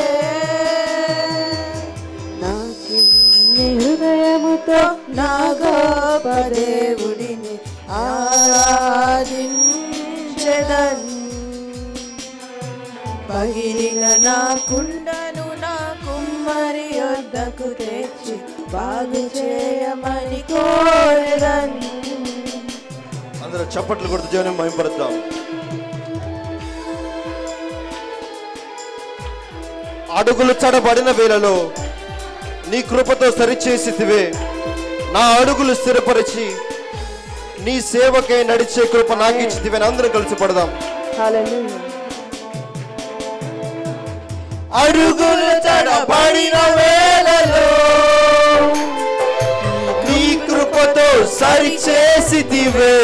నా చిన్ని హృదయముతో నా గొప్ప దేవుడిని ఆరాధించెదన్. పగిలిన నా కుండను నా కుమ్మరి వద్దకు తెచ్చి బాగు చేయమని కోరెదన్. అందరూ చప్పట్లు కొడుతూ దేవుని మహిమపరుద్దాం. అడుగులు చడబడిన వేళలో నీ కృపతో సరిచేసితివే. నా అడుగులు స్థిరపరిచి నీ సేవకై నడిచే కృప నాకు ఇచ్చితివే. అందరం కలిసి పడదాం. హల్లెలూయా. అడుగులు చడబడిన వేళలో నీ కృపతో సరిచేసితివే.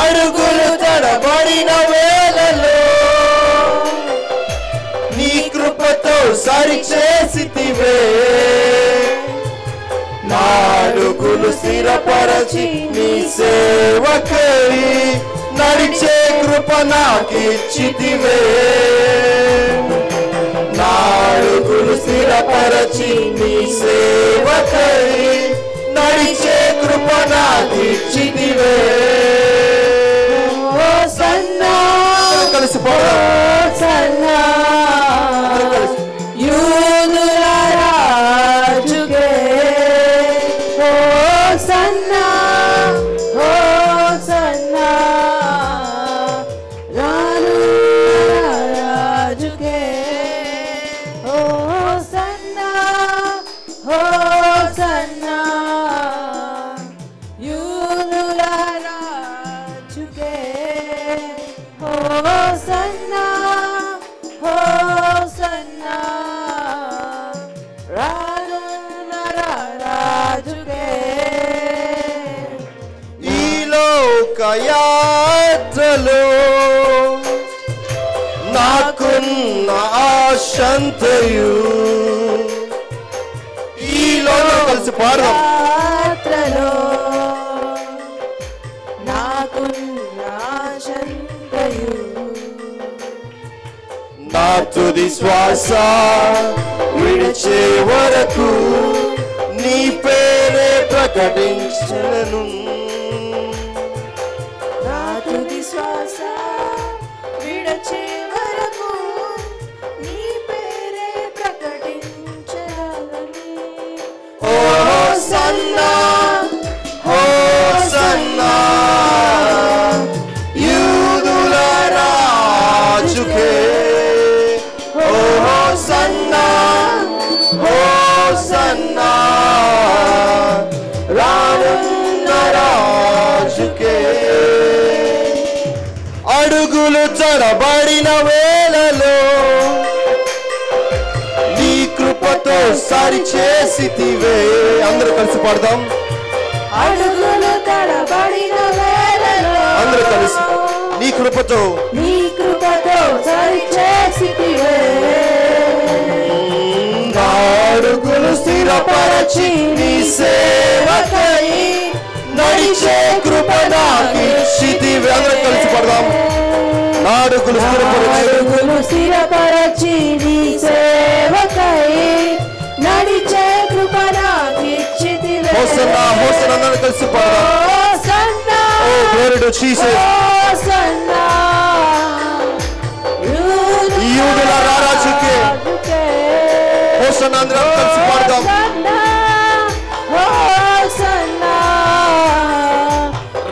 అడుగులు చడబడిన వేళలో నీ కృపతో సరిచేసితివే. నా అడుగులు స్థిరపరచి నీ సేవకై నడిచే కృప నాకిచ్చితివే. నా అడుగులు స్థిరపరచి నీ సేవకై నడిచే కృప నాకిచ్చితివే. ఓ సన్నా కలిసి పోదాం. సన్నా యూదుల రాజుకే. ఓ సన్నా ఓ సన్నా రానున్న రాజుకే. ఓ సన్నా ఓ సన్నా యూదుల రాజుకే. ఓ సన్నా ఓ సన్నా రానున్న రాజుకే. ఈ లోక యాత్రలో నాకున్న ఆశంతయు ఈ లోలో కలిసి పాడదాం. యాత్రలో నాకున్న ఆశంతయు నా తుది శ్వాస విడిచే వరకు నీ పేరే ప్రకటించను. నా తుది శ్వాస విడచే వరకు నీ పేరే ప్రకటించాలని. ఓ సన్నా ఓ సన్నా యూదుల రాజుకే. ఓ సన్నా ఓ సన్నా రానున్న రాజుకే. అడుగులు చడబడిన వేళలో నీ కృపతో సరిచేసితివే. అందరూ కలిసి పాడదాం. అడుగులు తడబడిన వేళలో అందరూ కలిసి నీ కృపతో నీ కృపతో సరిచేసితివే. నా అడుగులు స్థిరపరచి నీ సేవకై నడిచే కృప నాకిచ్చితివే. అందరూ కలిసి పడదాం. నా అడుగులు స్థిరపరచి అడుగులు స్థిరపరచి నీ సేవకై నడిచే కృప నాకిచ్చితివే. హోసన్నా హోసన్నా అందరూ కలిసి పడదాం. హోసన్నా ఓ గ్లోరీ టు జీసస్. హోసన్నా యూదుల రాజుకే. హోసన్నా అందరం కలిసి పాడదాం. హోసన్నా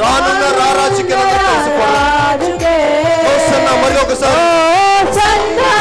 రానున్న రారాజుకే అందరూ కలిసి పాడదాం. హోసన్నా మరి ఒకసారి. హోసన్నా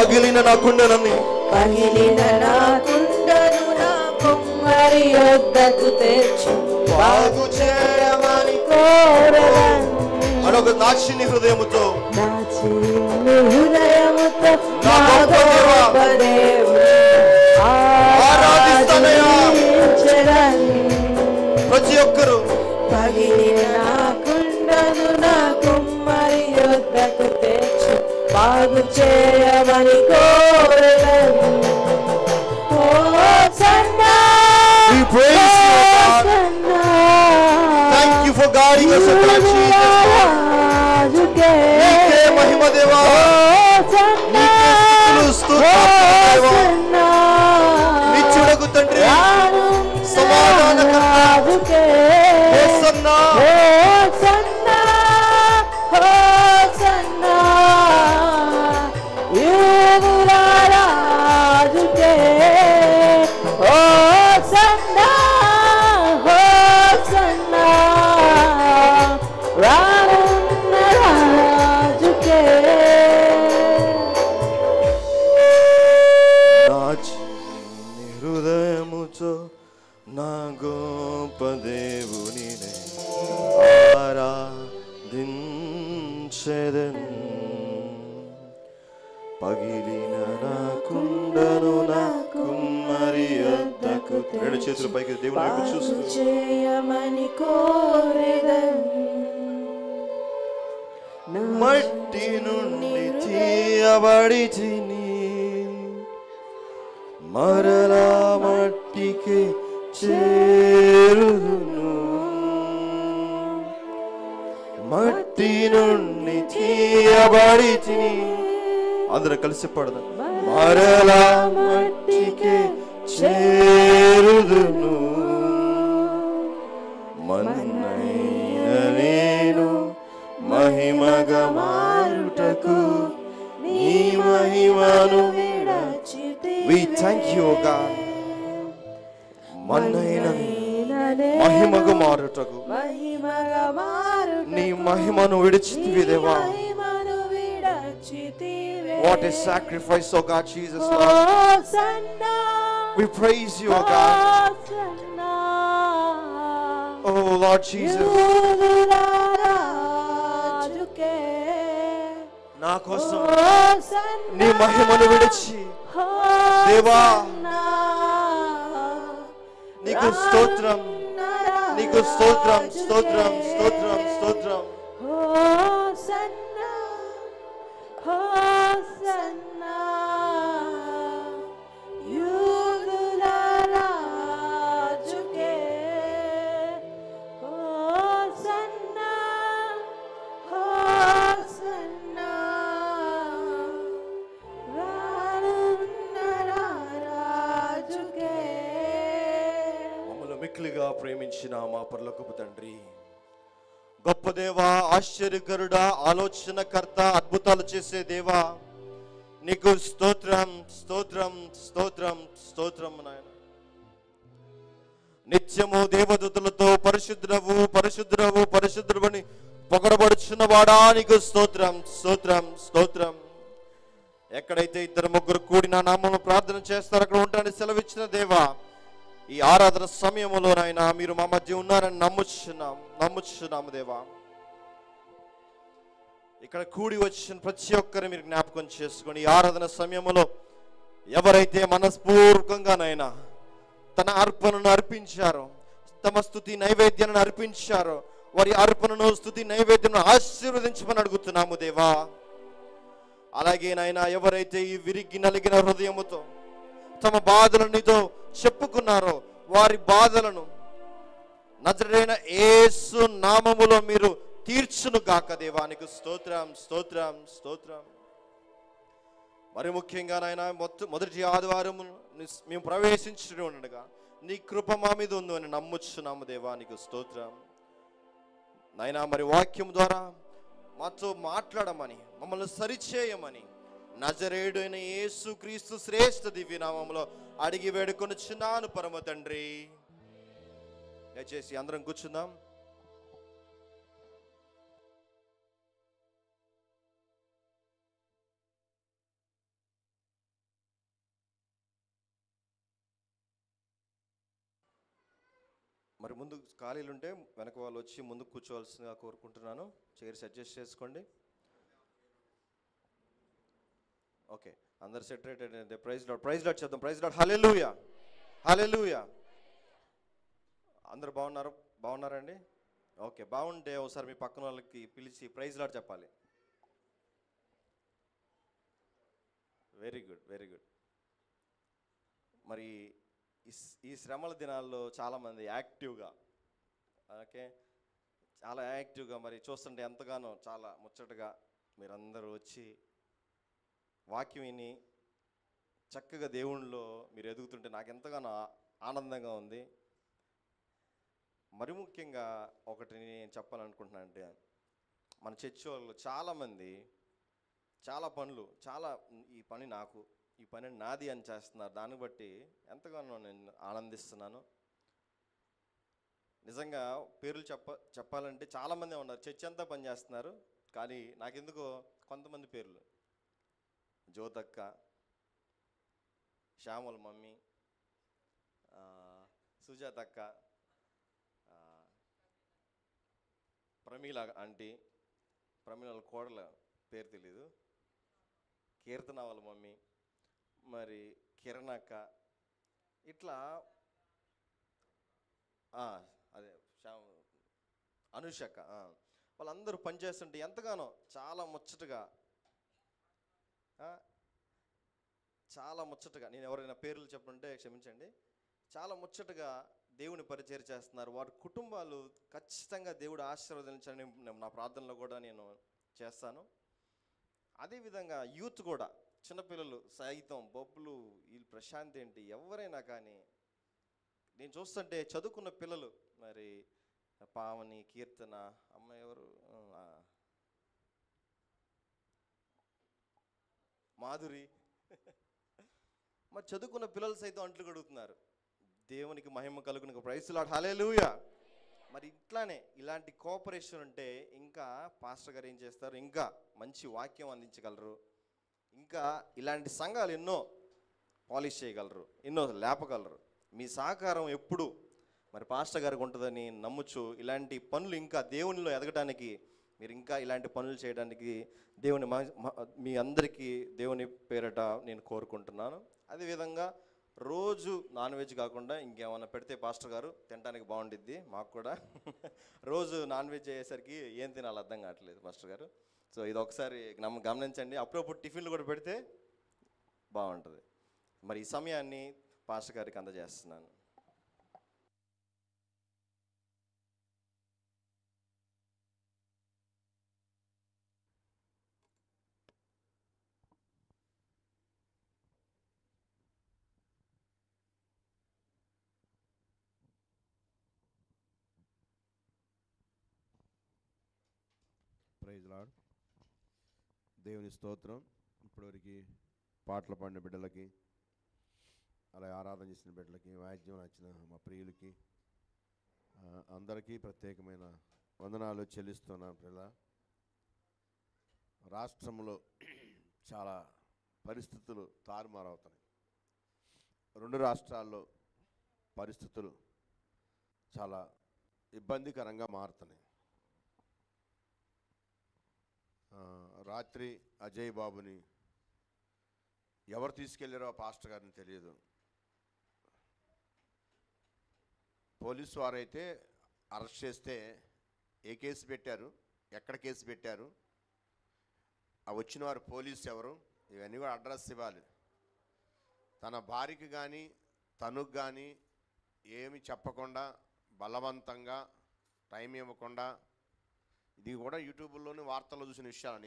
పగిలిన నా కుండలని పగిలిన నా కుండను నా కుమ్మరి యొద్దకు తెచ్చు బాగు చేయమని కోరదను. మరొక నాచిని హృదయముతో నా చిన్ని హృదయముతో నా గొప్ప దేవా, గొప్ప దేవుని ఆరాధిస్తానయ్యా. ఆరాధించెదను. ప్రతి ఒక్కరు పగిలిన నా కుండను నా కుమ్మరి యొద్దకు తెచ్చు బాగు చేయమని కోరదను. Hosanna, We praise you, God. Hosanna. Thank you for guiding us, O God, Jesus. రాజుకే నీకే మహిమ దేవా, హోసన్నా, నీకే స్తుతులు, స్తోత్రాలు దేవా. హోసన్నా. నిత్యుడగు తండ్రి, సమాధానకర్త, రాజుకే హోసన్నా. Hosanna, hosanna. యూదుల రాజుకే హోసన్నా, హోసన్నా. రానున్న రాజుకే. నా చిన్ని హృదయముతో నా గొప్ప దేవునినే ఆరాధించెదను. పగిలిన నా కుండను నా కుమ్మరి యొద్దకు రెండు చేతుల పైకి దేవుని వైపు బాగు చూస్తూ చేయమని కోరెదను. నా మట్టి నుండి తీయబడి తిని మరలా మట్టికి చేరుదును. మట్టి నుండి తీయబడి తిని అందరూ కలిసి పడదాం. మరలా మట్టికి చేరుదును. మన్నైన నేను మహిమగా మారుటకు నీ మహిమను We thank you, O God. మన్నైన మహిమగా మారుటకు మహిమగా మారుటకు నీ మహిమను విడిచితివి దేవా. మహిమను విడచితివే. What a sacrifice, O God, Jesus Lord. Hosanna, We praise you, O God. Hosanna. Oh Lord Jesus, యూదుల రాజుకే నా కోసం హోసన్నా, నీ మహిమను విడిచి దేవా, హోసన్నా. నీకు స్తోత్రం, నీకు స్తోత్రం, స్తోత్రం, స్తోత్రం, స్తోత్రం. Hosanna, hosanna. యూదుల రాజుకే హోసన్నా, హోసన్నా. రానున్న రాజుకే. మమ్మల్ని మిక్కిలిగా ప్రేమించిన మా పరలోకపు తండ్రి, గొప్ప దేవా, ఆశ్చర్యకరుడా, ఆలోచనకర్త, అద్భుతాలు చేసే దేవా, నీకు స్తోత్రం, స్తోత్రం, స్తోత్రం, స్తోత్రం నాయన. నిత్యము దేవదూతలతో పరిశుద్ధుడవు, పరిశుద్ధుడవు, పరిశుద్ధుడవని పొగడబడుచున్న వాడా, నీకు స్తోత్రం, స్తోత్రం, స్తోత్రం. ఎక్కడైతే ఇద్దరు ముగ్గురు కూడి నా నామమును ప్రార్థన చేస్తారో అక్కడ ఉంటానని సెలవిచ్చిన దేవా, ఈ ఆరాధన సమయంలో నాయన మీరు మా మధ్య ఉన్నారని నమ్ముచున్నాము దేవా. ఇక్కడ కూడి వచ్చిన ప్రతి ఒక్కరిని మీరు జ్ఞాపకం చేసుకొని ఈ ఆరాధన సమయంలో ఎవరైతే మనస్పూర్వకంగానైనా తన అర్పణను అర్పించారో, తమ స్తుతి నైవేద్యాన్ని అర్పించారో, వారి అర్పణను స్తుతి నైవేద్యం ఆశీర్వదించమని అడుగుతున్నాము దేవా. అలాగే నాయన ఎవరైతే ఈ విరిగి నలిగిన హృదయముతో తమ బాధలను నీతో చెప్పుకున్నారో వారి బాధలను నజరేయుడైన యేసు నామములో మీరు తీర్చును గాక దేవా. నీకు స్తోత్రం, స్తోత్రం, స్తోత్రం. మరి ముఖ్యంగా నాయన మొదటి ఆదివారం మేము ప్రవేశించి ఉండగా నీ కృప మా మీద ఉందని నమ్ముచున్నాము దేవా. నీకు స్తోత్రం నాయన. మరి వాక్యం ద్వారా మాతో మాట్లాడమని, మమ్మల్ని సరిచేయమని నజరేయుడైన యేసుక్రీస్తు శ్రేష్ఠ దివ్యనామములో అడిగి వేడుకొనుచున్నాను పరమ తండ్రి. దయచేసి అందరం కూర్చుందాం. మరి ముందు ఖాళీలు ఉంటే వెనక వాళ్ళు వచ్చి ముందుకు కూర్చోవలసిందిగా కోరుకుంటున్నాను. చైర్స్ అడ్జస్ట్ చేసుకోండి. ఓకే, అందరు సెటరేటెడ్ అయితే ప్రైజ్ లార్డ్ చేద్దాం. Praise lord. Hallelujah, hallelujah. అందరు బాగున్నారండి? ఓకే, బాగుంటే ఒకసారి మీ పక్కన వాళ్ళకి పిలిచి ప్రైజ్ లార్డ్ చెప్పాలి. Very good, very good. మరి ఈ శ్రమల దినాల్లో చాలామంది యాక్టివ్గా, ఓకే, చాలా యాక్టివ్గా మరి చూస్తుంటే ఎంతగానో చాలా ముచ్చటగా మీరందరూ వచ్చి వాక్యం విని చక్కగా దేవునిలో మీరు ఎదుగుతుంటే నాకు ఎంతగానో ఆనందంగా ఉంది. మరి ముఖ్యంగా ఒకటి నేను చెప్పాలనుకుంటున్నాను, అంటే మన చర్చ్ వాళ్ళు చాలామంది చాలా పనులు, ఈ పని నాకు, ఈ పని నాది అని చేస్తున్నారు. దాన్ని బట్టి ఎంతగానో నేను ఆనందిస్తున్నాను. నిజంగా పేర్లు చెప్పాలంటే చాలామంది ఉన్నారు, చర్చ్ అంతా పని చేస్తున్నారు. కానీ నాకెందుకో కొంతమంది పేర్లు, జ్యోతక్క, శ్యామల మమ్మీ, సుజాతక్క, ప్రమీల ఆంటీ, ప్రమీల కోడల పేరు తెలీదు, కీర్తన వాళ్ళ మమ్మీ, మరి కిరణ్ అక్క, ఇట్లా అదే అనుషక్క, వాళ్ళందరూ పనిచేస్తుంటే ఎంతగానో చాలా ముచ్చటగా నేను ఎవరైనా పేర్లు చెప్పుంటే క్షమించండి. చాలా ముచ్చటగా దేవుని పరిచయం చేస్తున్నారు. వారి కుటుంబాలు ఖచ్చితంగా దేవుడు ఆశీర్వదించాలని నా ప్రార్థనలో కూడా నేను చేస్తాను. అదేవిధంగా యూత్ కూడా, చిన్నపిల్లలు సైతం, బొబ్బులు, వీళ్ళు ప్రశాంత్ ఏంటి, ఎవరైనా కానీ నేను చూస్తుంటే చదువుకున్న పిల్లలు, మరి పావని, కీర్తన, అమ్మాయి ఎవరు, మాధురి, మరి చదువుకున్న పిల్లలు సైతం అంట్లు కడుగుతున్నారు. దేవునికి మహిమ కలుగును. Praise lord. హల్లెలూయా. మరి ఇట్లానే ఇలాంటి కోఆపరేషన్ ఉంటే ఇంకా పాస్టర్ గారు ఏం చేస్తారు, ఇంకా మంచి వాక్యం అందించగలరు, ఇంకా ఇలాంటి సంఘాలు ఎన్నో పాలిష్ చేయగలరు, ఎన్నో లేపగలరు. మీ సహకారం ఎప్పుడు మరి పాస్టర్ గారికి ఉంటుందని నమ్ముచు ఇలాంటి పనులు ఇంకా దేవునిలో ఎదగడానికి, మీరు ఇంకా ఇలాంటి పనులు చేయడానికి దేవుని మీ అందరికీ దేవుని పేరట నేను కోరుకుంటున్నాను. అదేవిధంగా రోజు నాన్ వెజ్ కాకుండా ఇంకేమైనా పెడితే పాస్టర్ గారు తినడానికి బాగుండిద్ది మాకు కూడా. రోజు నాన్ వెజ్ అయ్యేసరికి ఏం తినాలి అర్థం కావట్లేదు పాస్టర్ గారు. సో ఇది ఒకసారి గమనించండి. అప్పుడప్పుడు టిఫిన్లు కూడా పెడితే బాగుంటుంది. మరి ఈ సమయాన్ని పాస్టర్ గారికి అందజేస్తున్నాను. Praise lord. దేవుని స్తోత్రం. ఇప్పటివరకు పాటలు పాడిన బిడ్డలకి, అలాగే ఆరాధన చేసిన బిడ్డలకి, వాయిద్యం నచ్చిన మా ప్రియులకి అందరికీ ప్రత్యేకమైన వందనాలు చెల్లిస్తున్నాను. పిల్ల రాష్ట్రంలో చాలా పరిస్థితులు తారుమారవుతున్నాయి. రెండు రాష్ట్రాల్లో పరిస్థితులు చాలా ఇబ్బందికరంగా మారుతున్నాయి. రాత్రి అజయ్ బాబుని ఎవరు తీసుకెళ్లారో పాస్టర్ గారిని తెలియదు. పోలీసు వారైతే అరెస్ట్ చేస్తే ఏ కేసు పెట్టారు, ఎక్కడ కేసు పెట్టారు, ఆ వచ్చిన వారు పోలీసు ఎవరు, ఇవన్నీ కూడా అడ్రస్ ఇవ్వాలి. తన భార్యకి కానీ తనుకు కానీ ఏమి చెప్పకుండా బలవంతంగా టైం ఇవ్వకుండా, ఇది కూడా యూట్యూబ్లోని వార్తల్లో చూసిన విషయాలు,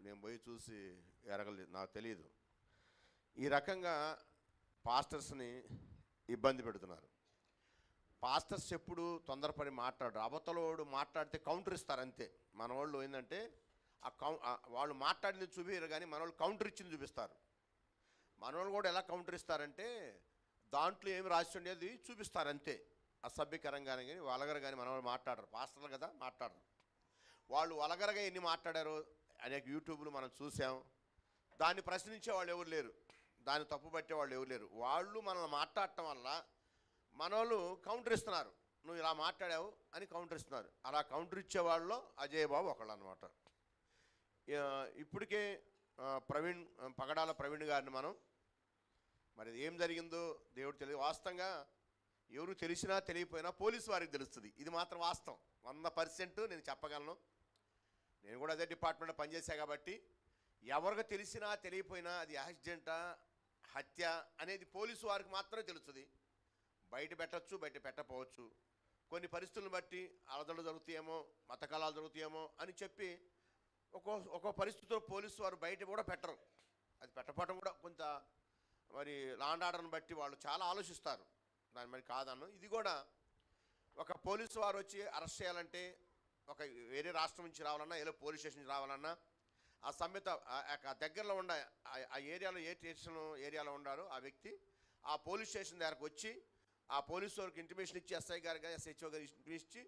నేను పోయి చూసి ఎరగలేదు, నాకు తెలియదు. ఈ రకంగా పాస్టర్స్ని ఇబ్బంది పెడుతున్నారు. పాస్టర్స్ ఎప్పుడు తొందరపడి మాట్లాడరు. అవతలోడు మాట్లాడితే కౌంటర్ ఇస్తారు అంతే. మన వాళ్ళు ఏంటంటే వాళ్ళు మాట్లాడింది చూపిరు కానీ మన వాళ్ళు కౌంటర్ ఇచ్చింది చూపిస్తారు. మన వాళ్ళు కూడా ఎలా కౌంటర్ ఇస్తారంటే దాంట్లో ఏమి రాసి ఉండేది చూపిస్తారు అంతే. అసభ్యకరంగానే కానీ వలగరు కానీ మన వాళ్ళు మాట్లాడరు. పాస్టర్లు కదా మాట్లాడరు. వాళ్ళు వలగరగా ఎన్ని మాట్లాడారో అనేక యూట్యూబ్లు మనం చూసాం. దాన్ని ప్రశ్నించే వాళ్ళు ఎవరు లేరు, దాన్ని తప్పు పట్టే వాళ్ళు ఎవరు లేరు. వాళ్ళు మనల్ని మాట్లాడటం వల్ల మన వాళ్ళు కౌంటర్ ఇస్తున్నారు. నువ్వు ఇలా మాట్లాడావు అని కౌంటర్ ఇస్తున్నారు. అలా కౌంటర్ ఇచ్చే వాళ్ళలో అజయ్ బాబు ఒకళ్ళు అనమాట. ఇప్పటికే పగడాల ప్రవీణ్ గారిని మనం మరి ఏం జరిగిందో దేవుడు తెలియదు. వాస్తవంగా ఎవరు తెలిసినా తెలియకపోయినా పోలీసు వారికి తెలుస్తుంది. ఇది మాత్రం వాస్తవం, 100% నేను చెప్పగలను. నేను కూడా అదే డిపార్ట్మెంట్లో పనిచేశా కాబట్టి ఎవరికి తెలిసినా తెలియకపోయినా అది యాక్సిడెంటా హత్య అనేది పోలీసు వారికి మాత్రమే తెలుస్తుంది. బయట పెట్టచ్చు, బయట పెట్టకపోవచ్చు. కొన్ని పరిస్థితులను బట్టి అలదలు జరుగుతాయేమో, మత కళాలు జరుగుతాయేమో అని చెప్పి ఒక్కో పరిస్థితుల్లో పోలీసు వారు బయట కూడా పెట్టరు. అది పెట్టకపోవడం కూడా కొంత మరి లా అండ్ ఆర్డర్ని బట్టి వాళ్ళు చాలా ఆలోచిస్తారు. దాని మరి కాదన్ను. ఇది కూడా ఒక పోలీసు వారు వచ్చి అరెస్ట్ చేయాలంటే ఒక వేరే రాష్ట్రం నుంచి రావాలన్నా, ఏదో పోలీస్ స్టేషన్ నుంచి రావాలన్నా ఆ సమ్మెత దగ్గరలో ఉండే ఆ ఏరియాలో ఏ స్టేషన్ ఏరియాలో ఉన్నారో ఆ వ్యక్తి ఆ పోలీస్ స్టేషన్ దగ్గరకు వచ్చి ఆ పోలీసు వారికి ఇంటిమేషన్ ఇచ్చి, ఎస్ఐ గారు కానీ ఎస్హెచ్ఓ గారు ఇంటిమేషన్ ఇచ్చి,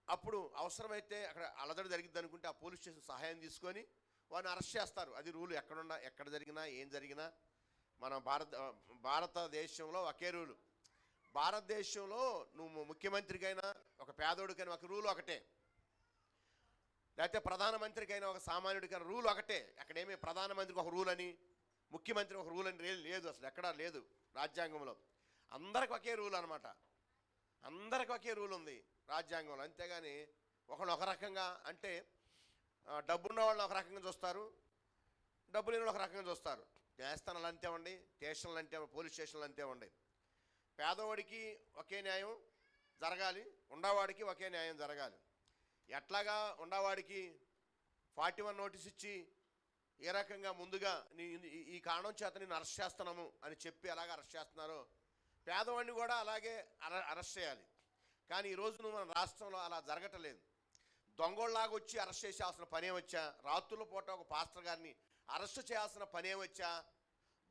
అప్పుడు అవసరమైతే అక్కడ అలజడి జరిగింది అనుకుంటే ఆ పోలీస్ స్టేషన్ సహాయం తీసుకొని వారిని అరెస్ట్ చేస్తారు. అది రూలు ఎక్కడ జరిగినా ఏం జరిగినా మన భారతదేశంలో ఒకే రూలు. భారతదేశంలో నువ్వు ముఖ్యమంత్రికైనా ఒక పేదోడికైనా ఒక రూలు ఒకటే, లేకపోతే ప్రధానమంత్రికైనా ఒక సామాన్యుడికైనా రూల్ ఒకటే. అక్కడేమీ ప్రధానమంత్రికి ఒక రూల్ అని ముఖ్యమంత్రి ఒక రూల్ అని లేదు, అసలు ఎక్కడా లేదు రాజ్యాంగంలో. అందరికి ఒకే రూల్ అనమాట, అందరికి ఒకే రూల్ ఉంది రాజ్యాంగంలో. అంతేగాని ఒకళ్ళు ఒక రకంగా అంటే డబ్బున్న వాళ్ళని ఒక రకంగా చూస్తారు, డబ్బు లేని ఒక రకంగా చూస్తారు. న్యాయస్థానాలు అంతే ఉండి, స్టేషన్లు అంతే, పోలీస్ స్టేషన్లు అంతే ఉండి. పేదవాడికి ఒకే న్యాయం జరగాలి, ఉండవాడికి ఒకే న్యాయం జరగాలి. ఎట్లాగా ఉండవాడికి 41 నోటీస్ ఇచ్చి ఏ రకంగా ముందుగా ఈ కారణం చేత నేను అరెస్ట్ చేస్తున్నాము అని చెప్పి అలాగే అరెస్ట్ చేస్తున్నారో పేదవాడిని కూడా అలాగే అరెస్ట్ చేయాలి. కానీ ఈరోజు మన రాష్ట్రంలో అలా జరగటలేదు. దొంగోళ్ళలాగా వచ్చి అరెస్ట్ చేయాల్సిన పనే వచ్చా, రాత్రుల పూట ఒక పాస్టర్ గారిని అరెస్ట్ చేయాల్సిన పనే వచ్చా,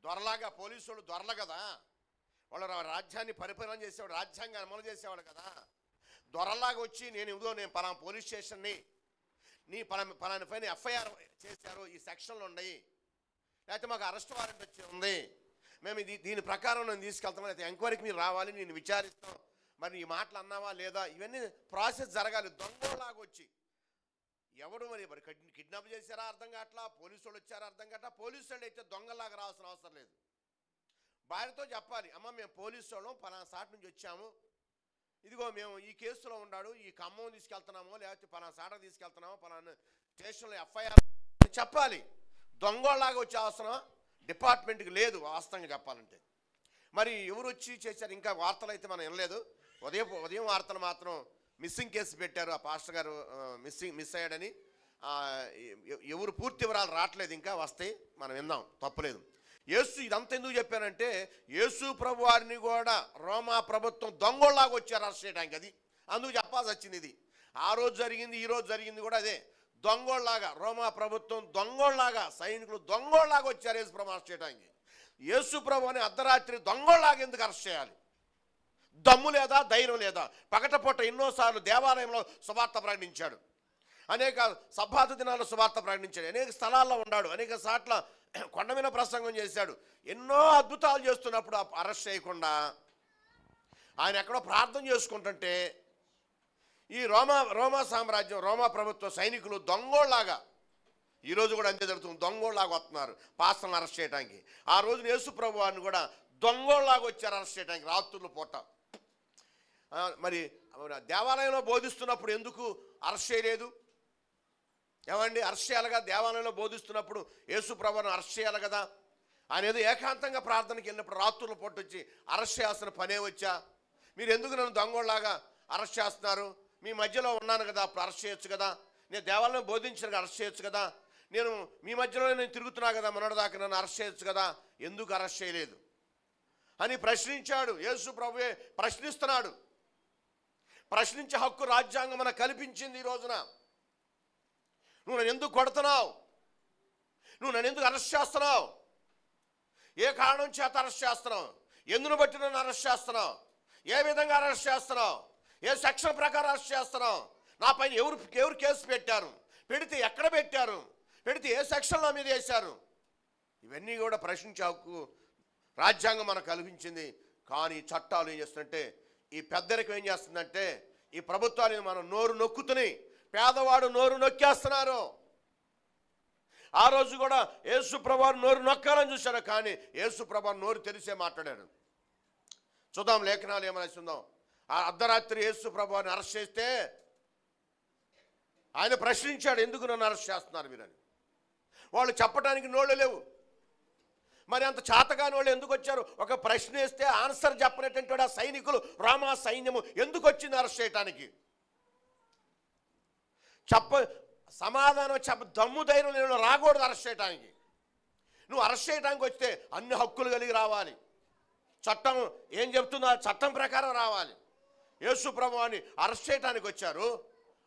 దొరలాగా పోలీసు వాళ్ళు దొరలు కదా, వాళ్ళు రాజ్యాన్ని పరిపాలన చేసేవాడు, రాజ్యాంగాన్ని అమలు చేసేవాడు కదా. దొరలాగా వచ్చి నేను పలానా పోలీస్ స్టేషన్ని నీ పలాని పైన ఎఫ్ఐఆర్ చేశారు, ఈ సెక్షన్లు ఉన్నాయి, లేకపోతే మాకు అరెస్ట్ వారెంట్ వచ్చి ఉంది, మేము దీని ప్రకారం నేను తీసుకెళ్తాం, లేకపోతే ఎంక్వైరీకి మీరు రావాలి, నేను విచారిస్తాం, మరి ఈ మాటలు అన్నావా లేదా, ఇవన్నీ ప్రాసెస్ జరగాలి. దొంగలాగా వచ్చి ఎవడు మరి కిడ్నాప్ చేశారా అర్థం కావట్లా, పోలీసు వాళ్ళు వచ్చారా అర్థం కావట్లా. పోలీసు వాళ్ళు అయితే దొంగలాగా రావాల్సిన అవసరం లేదు. భార్యతో చెప్పాలి, అమ్మ మేము పోలీసు వాళ్ళం పలానా సాట్ నుంచి వచ్చాము, ఇదిగో మేము ఈ కేసులో ఉన్నాడు, ఈ ఖమ్మం తీసుకెళ్తున్నామో లేకపోతే పలానా సాటకు తీసుకెళ్తున్నామో, పలానా స్టేషన్లో ఎఫ్ఐఆర్ చెప్పాలి. దొంగలాగా వచ్చే అవసరం డిపార్ట్మెంట్కి లేదు వాస్తవంగా చెప్పాలంటే. మరి ఎవరు వచ్చి చేశారు ఇంకా వార్తలు అయితే మనం వినలేదు. ఉదయం వార్తలు మాత్రం మిస్సింగ్ కేసు పెట్టారు, ఆ పాస్టర్ గారు మిస్ అయ్యాడని. ఎవరు పూర్తి వివరాలు రావట్లేదు, ఇంకా వస్తాయి మనం విందాం, తప్పలేదు. యేసు ఇదంతా ఎందుకు చెప్పానంటే యేసు ప్రభు వారిని కూడా రోమా ప్రభుత్వం దొంగోళ్ళలాగా వచ్చారు అరెస్ట్ చేయడానికి, అది అందుకు చెప్పాల్సి వచ్చింది. ఇది ఆ రోజు జరిగింది, ఈ రోజు జరిగింది కూడా అదే. దొంగోళ్ళలాగా రోమా ప్రభుత్వం దొంగోళ్ళలాగా, సైనికులు దొంగోళ్ళలాగా వచ్చారు యేసు ప్రభు అరెస్ట్ చేయడానికి. యేసు ప్రభు అని అర్ధరాత్రి దొంగోళ్ళలాగా ఎందుకు అరెస్ట్ చేయాలి? దమ్ము లేదా, ధైర్యం లేదా? పగటపూట ఎన్నోసార్లు దేవాలయంలో సువార్త ప్రకటించాడు, అనేక సబ్బాత దినాల్లో సువార్త ప్రకటించాడు, అనేక స్థలాల్లో ఉన్నాడు, అనేక సార్ల కొండ మీద ప్రసంగం చేశాడు. ఎన్నో అద్భుతాలు చేస్తున్నప్పుడు అరెస్ట్ చేయకుండా ఆయన ఎక్కడో ప్రార్థన చేసుకుంటుంటే ఈ రోమా సామ్రాజ్యం, రోమా ప్రభుత్వ సైనికులు దొంగోళ్ళలాగా, ఈరోజు కూడా అంతే జరుగుతుంది, దొంగోళ్ళలాగా వస్తున్నారు పాస్టర్లను అరెస్ట్ చేయడానికి. ఆ రోజున యేసు ప్రభు వారిని కూడా దొంగోళ్ళలాగా వచ్చారు అరెస్ట్ చేయడానికి రాత్రుల పూట. మరి దేవాలయంలో బోధిస్తున్నప్పుడు ఎందుకు అరెస్ట్ చేయలేదు? ఏమండి, అరెస్ట్ చేయాలి కదా, దేవాలయంలో బోధిస్తున్నప్పుడు యేసు ప్రభువును అరెస్ట్ చేయాలి కదా. ఆయన ఏదో ఏకాంతంగా ప్రార్థనకి వెళ్ళినప్పుడు రాత్రుల పూట వచ్చి అరెస్ట్ చేయాల్సిన పనే వచ్చా? మీరు ఎందుకు నన్ను దొంగోళ్ళలాగా అరెస్ట్ చేస్తున్నారు? మీ మధ్యలో ఉన్నాను కదా, అప్పుడు అరెస్ట్ చేయొచ్చు కదా. నేను దేవాలయం బోధించిన అరెస్ట్ చేయొచ్చు కదా. నేను మీ మధ్యలో నేను తిరుగుతున్నా కదా, మొన్నటిదాకా నన్ను అరెస్ట్ చేయొచ్చు కదా, ఎందుకు అరెస్ట్ చేయలేదు అని ప్రశ్నించాడు. యేసు ప్రభువే ప్రశ్నిస్తున్నాడు. ప్రశ్నించే హక్కు రాజ్యాంగం మనకు కల్పించింది. ఈ రోజున నువ్వు నన్ను ఎందుకు కొడుతున్నావు? నువ్వు నన్ను ఎందుకు అరెస్ట్ చేస్తున్నావు? ఏ కారణం చేత అరెస్ట్ చేస్తున్నావు? ఎందును బట్టి నన్ను అరెస్ట్ చేస్తున్నావు? ఏ విధంగా అరెస్ట్ చేస్తున్నావు? ఏ సెక్షన్ ప్రకారం అరెస్ట్ చేస్తున్నావు? నా పైన ఎవరు కేసు పెట్టారు? పెడితే ఎక్కడ పెట్టారు? పెడితే ఏ సెక్షన్లో మీద వేశారు? ఇవన్నీ కూడా ప్రశ్నించే హక్కు రాజ్యాంగం మనకు కల్పించింది. కానీ చట్టాలు ఏం చేస్తుంటే ఈ పెద్దరికం ఏం చేస్తుందంటే ఈ ప్రభుత్వాన్ని మనం నోరు నొక్కుతుని పేదవాడు నోరు నొక్కేస్తున్నారు. ఆ రోజు కూడా యేసు ప్రభువు నోరు నొక్కాలని చూశాడు, కానీ యేసు ప్రభువు నోరు తెరిసే మాట్లాడాడు. చూద్దాం లేఖనాలు ఏమైనా చూద్దాం. ఆ అర్ధరాత్రి యేసు ప్రభువుని అరెస్ట్ చేస్తే ఆయన ప్రశ్నించాడు, ఎందుకు నన్ను అరెస్ట్ చేస్తున్నారు మీరని. వాళ్ళు చెప్పడానికి నోళ్ళు లేవు. మరి అంత చాతగాని వాళ్ళు ఎందుకు వచ్చారు? ఒక ప్రశ్న వేస్తే ఆన్సర్ చెప్పినటువంటి ఆ సైనికులు, రోమా సైన్యము ఎందుకు వచ్చింది అరెస్ట్ చేయడానికి? సమాధానం దమ్ము ధైర్యం నేను రాకూడదు అరెస్ట్ చేయడానికి. నువ్వు అరెస్ట్ చేయడానికి వస్తే అన్ని హక్కులు కలిగి రావాలి. చట్టం ఏం చెప్తుందో ఆ చట్టం ప్రకారం రావాలి. యేసు ప్రభువుని అరెస్ట్ చేయడానికి వచ్చారు.